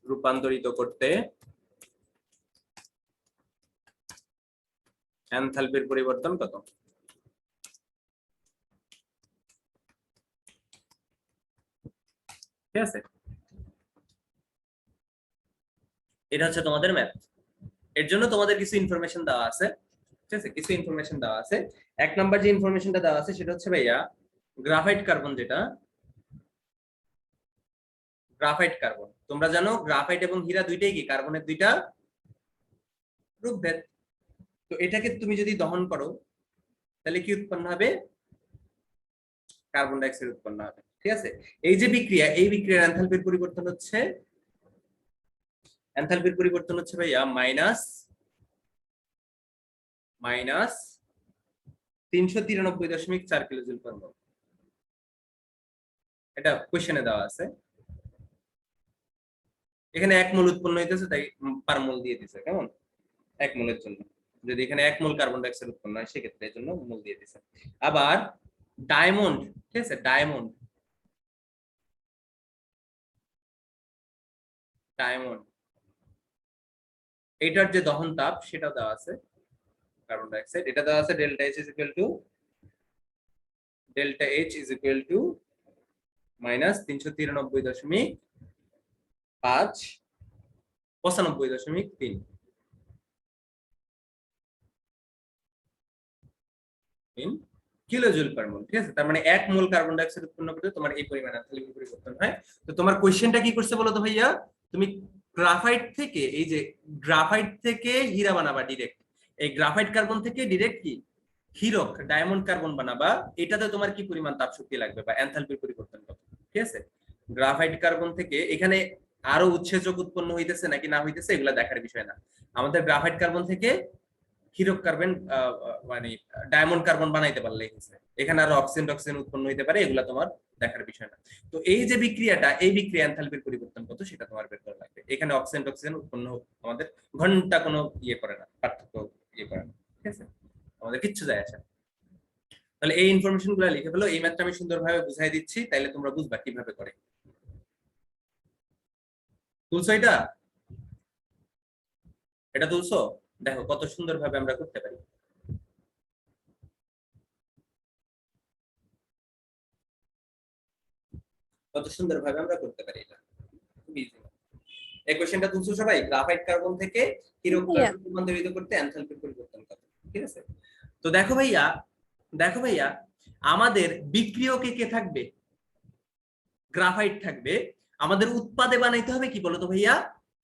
রূপান্তরিত করতে এনথালপির পরিবর্তন কত? ঠিক আছে, এটা হচ্ছে তোমাদের ম্যাথ। এর জন্য তোমাদের কিছু ইনফরমেশন দেওয়া আছে। ঠিক আছে, কিছু ইনফরমেশন দেওয়া আছে। এক নাম্বার যে ইনফরমেশনটা দেওয়া আছে সেটা হচ্ছে ভাইয়া, গ্রাফাইট কার্বন যেটা, গ্রাফাইট কার্বন তোমরা জানো গ্রাফাইট এবং হীরা দুইটাই কি কার্বনের দুইটা রূপভেদ। তো এটাকে তুমি যদি দহন করো তাহলে কি উৎপন্ন হবে? কার্বন ডাই অক্সাইড উৎপন্ন হবে। ঠিক আছে, এই যে বিক্রিয়া, এই বিক্রিয়ার এনথালপির পরিবর্তন হচ্ছে, এনথালপির পরিবর্তন হচ্ছে ভাইয়া মাইনাস 393.4 কিলোজুল পার মোল। এটা কোশ্চেনে দেওয়া আছে। এখানে 1 মোল উৎপন্ন হইতেছে তাই পার মোল দিয়ে দিছে। কেমন? 1 মোলের জন্য যদি এখানে 1 মোল কার্বন ডাই অক্সাইড উৎপন্ন হয় সেক্ষেত্রে এর জন্য মোল দিয়ে দিছে। আবার ডায়মন্ড, ঠিক আছে, ডায়মন্ড এটার যে দহন তাপ সেটাও দেওয়া আছে, কার্বন ডাই অক্সাইড এটা দেওয়া আছে delta H is equal to minus 393.5 kilojoule per mole. ঠিক আছে, তার মানে 1 মোল কার্বন ডাই অক্সাইড উৎপন্ন করতে তোমার এই পরিমাণ এনথালপি পরিবর্তন হয়। তো তোমার কোশ্চেনটা কি করছে বলো তো ভাইয়া, তুমি গ্রাফাইট থেকে, এই যে গ্রাফাইট থেকে হীরা বানাবা ডিরেক্ট, এই গ্রাফাইট কার্বন থেকে ডিরেক্ট কি হীরক ডায়মন্ড কার্বন বানাবা, এটাতে তোমার কি পরিমাণ তাপ শক্তি লাগবে বা এনথালপির পরিবর্তন কত? ঠিক আছে, গ্রাফাইট কার্বন থেকে এখানে আরো উৎসেচক উৎপন্ন হইতেছে নাকি না হইতেছে এগুলা দেখার বিষয় না, আমাদের গ্রাফাইট কার্বন থেকে হীরক কার্বন মানে ডায়মন্ড কার্বন বানাইতে পারলে এখানে আরো অক্সিজেন উৎপন্ন হইতে পারে, এগুলা তোমার দেখার বিষয় না। তো এই যে বিক্রিয়াটা, এই বিক্রিয়া এনথালপির পরিবর্তন কত সেটা তোমার বের করা লাগবে। এখানে অক্সিজেন উৎপন্ন আমাদের ঘন্টা কোনো ইয়ে করে না, পার্থক্য ইয়ে করে না। ঠিক আছে, আমাদের কিচ্ছু যায় আসে না। তাহলে এই ইনফরমেশন গুলো লিখে ফেলো। এই ম্যাথটা আমি সুন্দরভাবে বুঝাই দিচ্ছি, তাইলে তোমরা বুঝবা কিভাবে করে। তুলছো এটা তুলছো? দেখো কত সুন্দরভাবে আমরা করতে পারি। কত সুন্দরভাবে আমরা করতে পারি এটা, খুব ইজি। এই কোশ্চেনটা তুলছো সবাই? গ্রাফাইট কার্বন থেকে হীরক কার্বন রূপান্তরিত করতে এনথালপির পরিবর্তন কত? ঠিক আছে, তো দেখো ভাইয়া আমাদের বিক্রিয়কে কে থাকবে? গ্রাফাইট থাকবে। আমাদের উৎপাদে বানাইতে হবে কি বলতো ভাইয়া?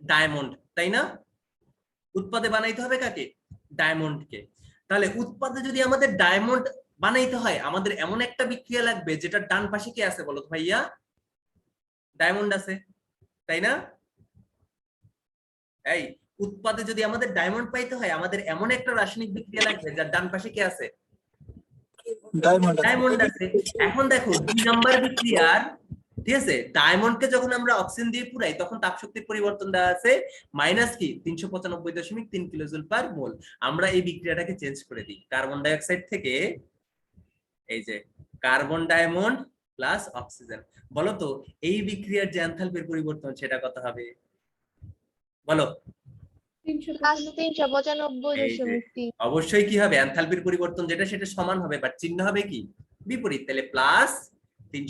ডায়মন্ড, তাই না? উৎপাদে বানাইতে হবে কাকে? ডায়মন্ডকে। তাহলে উৎপাদে যদি আমাদের ডায়মন্ড বানাইতে হয়, আমাদের এমন একটা বিক্রিয়া লাগবে যেটা ডান পাশে কে আছে বলতো ভাইয়া? ডায়মন্ড আছে, তাই না? এই উৎপাদে যদি আমাদের ডায়মন্ড পাইতে হয়, আমাদের এমন একটা রাসায়নিক বিক্রিয়া লাগবে যার ডান পাশে কে আছে? ডায়মন্ড আছে। এখন দেখো 2 নাম্বার বিক্রিয়ার, ঠিক আছে, ডায়মন্ডকে যখন আমরা অক্সিজেন দিয়ে পুরাই তখন তাপ শক্তির পরিবর্তন দেওয়া আছে মাইনাস কি 395.3 কিলোজুল পার মোল। আমরা এই বিক্রিয়াটাকে চেঞ্জ করে দিই, কার্বন ডাই অক্সাইড থেকে এই যে কার্বন ডায়মন্ড প্লাস অক্সিজেন। বলো তো এই বিক্রিয়ার যে এনথালপির পরিবর্তন সেটা কত হবে বলো? 395.3। অবশ্যই কি হবে? এনথালপির পরিবর্তন যেটা সেটা সমান হবে, বাট চিহ্ন হবে কি বিপরীত। তাহলে plus 3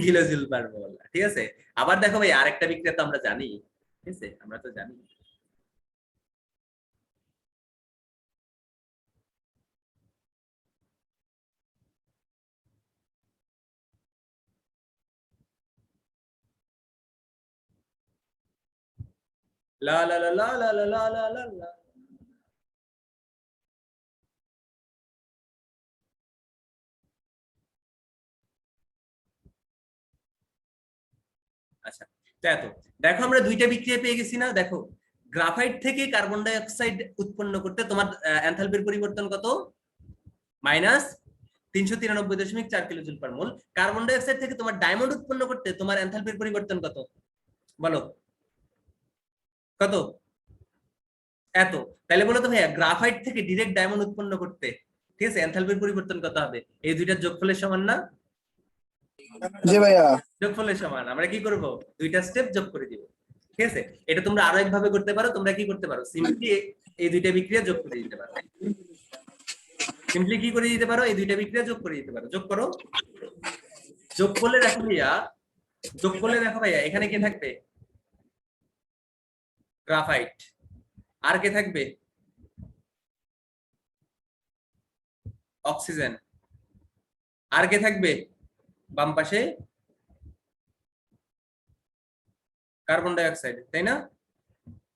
kilo joule per mole. ঠিক আছে, আবার দেখো ভাই আরেকটা বিক্রিয়া তো আমরা জানি, ঠিক আছে, আমরা তো জানি। লা লা লা লা লা লা লা লা লা লা। আচ্ছা, দেখো আমরা দুইটা বিক্রিয়া পেয়ে গেছি না? দেখো গ্রাফাইট থেকে কার্বন ডাই অক্সাইড উৎপন্ন করতে তোমার এনথালপির পরিবর্তন কত? -393.4 কিলো জুল পার মোল। কার্বন ডাই অক্সাইড থেকে তোমার ডায়মন্ড উৎপন্ন করতে তোমার এনথালপির পরিবর্তন কত বলো? কত? এত। তাহলে বলো তো ভাইয়া গ্রাফাইট থেকে ডিরেক্ট ডায়মন্ড উৎপন্ন করতে, ঠিক আছে, এনথালপির পরিবর্তন কত হবে? এই দুইটার যোগফলের সমান না? জি ভাইয়া। যোগফলের সমান। আমরা কি করব? দুইটা স্টেপ যোগ করে দিব, ঠিক আছে। এটা তোমরা আরো একভাবে করতে পারো। তোমরা কি করতে পারো? সিম্পলি এই দুইটা বিক্রিয়া যোগ করে দিতে পারো। সিম্পলি কি করে দিতে পারো? এই দুইটা বিক্রিয়া যোগ করে দিতে পারো। যোগ করো। যোগ করলে দেখো ভাইয়া এখানে কে থাকবে? গ্রাফাইট। আর কে থাকবে? অক্সিজেন। আর কে থাকবে বাম পাশে? কার্বন ডাই অক্সাইড, তাই না?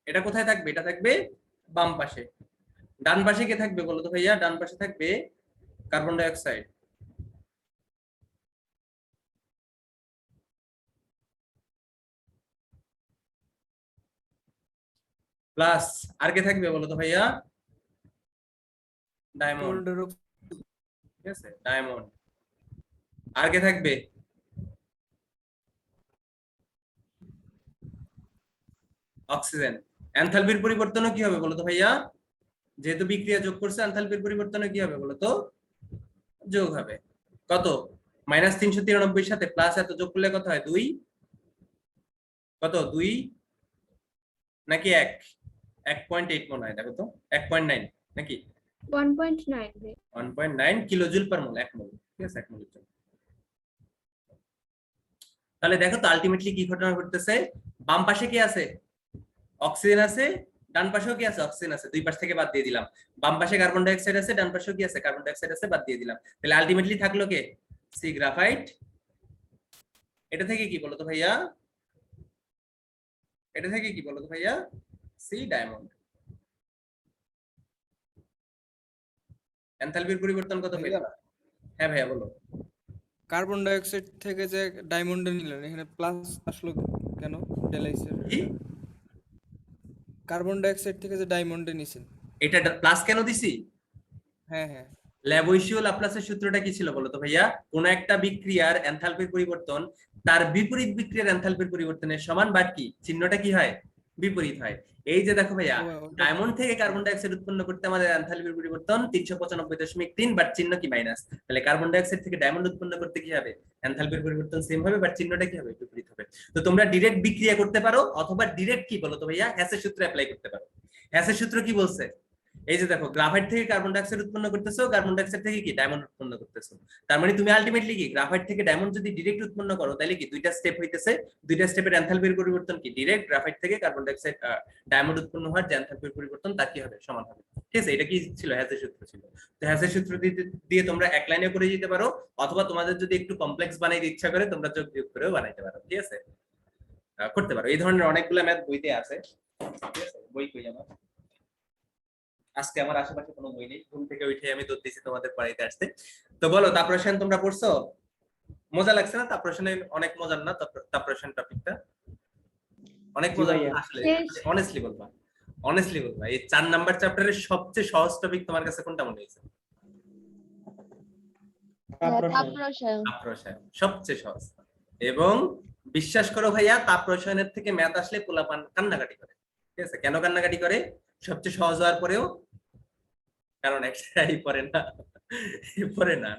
এটা কোথায় থাকবে? এটা থাকবে বাম পাশে। ডান পাশে কে থাকবে বলো তো ভাইয়া? ডান পাশে থাকবে কার্বন ডাই অক্সাইড। প্লাস আর কে থাকবে বলো তো ভাইয়া? ডায়মন্ড, ঠিক আছে, ডায়মন্ড। আর কে থাকবে? অক্সিজেন। এনথালপির পরিবর্তনও কি হবে বলো তো ভাইয়া? যেহেতু বিক্রিয়া যোগ করছে, এনথালপির পরিবর্তনও কি হবে বলো তো? যোগ হবে। কত? -393 সাথে প্লাস এত যোগ করলে কত হয়? 2। কত? 2 নাকি 1? 1.8 মনে হয়, দেখো তো। 1.9 নাকি? 1.9 ভাই। 1.9 কিলো জুল পার মোল, 1 মোল, ঠিক আছে, 1 মোল। তাহলে দেখো তো আলটিমেটলি কি ঘটনা ঘটতেছে? বাম পাশে কি আছে? অক্সিজেন আছে। ডান পাশেও কি আছে? অক্সিজেন আছে। দুই পাশ থেকে বাদ দিয়ে দিলাম। বাম পাশে কার্বন ডাই অক্সাইড আছে, ডান পাশেও কি আছে? কার্বন ডাই অক্সাইড আছে, বাদ দিয়ে দিলাম। তাহলে আলটিমেটলি থাকলো কে? C graphite. এটা থেকে কি বলো তো ভাইয়া? এটা থেকে কি বলো তো ভাইয়া? C diamond. এনথালপির পরিবর্তন কত পেলাম? হ্যাঁ ভাইয়া বলো। কার্বন ডাই অক্সাইড থেকে যে ডায়মন্ডে নিলেন, এখানে প্লাস আসলো কেন? ডেলাইসের কি? কার্বন ডাই অক্সাইড থেকে যে ডায়মন্ডে নিছেন, এটা প্লাস কেন দিছি? হ্যাঁ হ্যাঁ, ল্যাবোইশিও ল্যাপ্লাসের সূত্রটা কি ছিল বলো তো ভাইয়া? কোন একটা বিক্রিয়ার এনথালপির পরিবর্তন তার বিপরীত বিক্রিয়ার এনথালপির পরিবর্তনের সমান, বাট কি চিহ্নটা কি হয়? বিপরীত হয়। এই যে দেখো ভাইয়া, ডায়মন্ড থেকে কার্বন ডাই অক্সাইড উৎপন্ন করতে আমাদের এনথালপির পরিবর্তন 395.3, বাট চিহ্ন কি? মাইনাস। তাহলে কার্বন ডাই অক্সাইড থেকে ডায়মন্ড উৎপন্ন করতে কি হবে? এনথালপির পরিবর্তন সেম হবে, বাট চিহ্নটা কি হবে? বিপরীত হবে। তো তোমরা ডিরেক্ট বিক্রিয়া করতে পারো, অথবা ডিরেক্ট কি বলো তো ভাইয়া? হ্যাসের সূত্র অ্যাপ্লাই করতে পারো। হ্যাসের সূত্র কি বলছে? এই যে দেখো, গ্রাফাইট থেকে কার্বন ডাই অক্সাইড উৎপন্ন করতেছো, কার্বন ডাই অক্সাইড থেকে কি? ডায়মন্ড উৎপন্ন করতেছো। তার মানে তুমি আলটিমেটলি কি গ্রাফাইট থেকে ডায়মন্ড যদি ডিরেক্ট উৎপন্ন করো, তাহলে কি দুইটা স্টেপ হইতেছে। দুইটা স্টেপের এনথালপির পরিবর্তন কি? ডিরেক্ট গ্রাফাইট থেকে কার্বন ডাই অক্সাইড ডায়মন্ড উৎপন্ন হওয়ার যে এনথালপির পরিবর্তন তার কি হবে? সমান হবে। ঠিক আছে, এটা কি ছিল? হ্যাসের সূত্র ছিল। তো হ্যাসের সূত্র দিয়ে তোমরা এক লাইনে করে দিতে পারো, অথবা তোমাদের যদি একটু কমপ্লেক্স বানাইতে ইচ্ছা করে তোমরা যোগ বিয়োগ করেও বানাইতে পারো। ঠিক আছে, করতে পারো। এই ধরনের অনেকগুলো ম্যাথ বইতে আছে। ঠিক আছে, বই কই আমার? আজকে আমার আশেপাশে কোনো বই নেই, ঘুম থেকে উঠে আমি দৌড় দিয়েছি তোমাদের পড়াইতে আসতে। তো বলো, তাপরসায়ন তোমরা পড়ছো? মজা লাগছে না? তাপরসায়নে অনেক মজার না তাপরসায়ন টপিকটা? অনেক মজা আসলে। অনেস্টলি বলবা, এই 4 নাম্বার চ্যাপ্টারের সবচেয়ে সহজ টপিক তোমার কাছে কোনটা মনে হয়েছে? তাপরসায়ন সবচেয়ে সহজ। এবং বিশ্বাস করো ভাইয়া, তাপরসায়নের থেকে ম্যাথ আসলে পোলাপান কান্নাকাটি করে। ঠিক আছে, কেন কান্নাকাটি করে? সবচেয়ে সহজ হওয়ার পরেও, কারণ একটাই পড়ে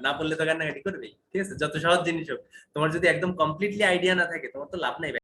না পড়লে তো কান্নাকাটি করবেই। ঠিক আছে, যত সহজ জিনিস হোক, তোমার যদি একদম কমপ্লিটলি আইডিয়া না থাকে তোমার তো লাভ নাই।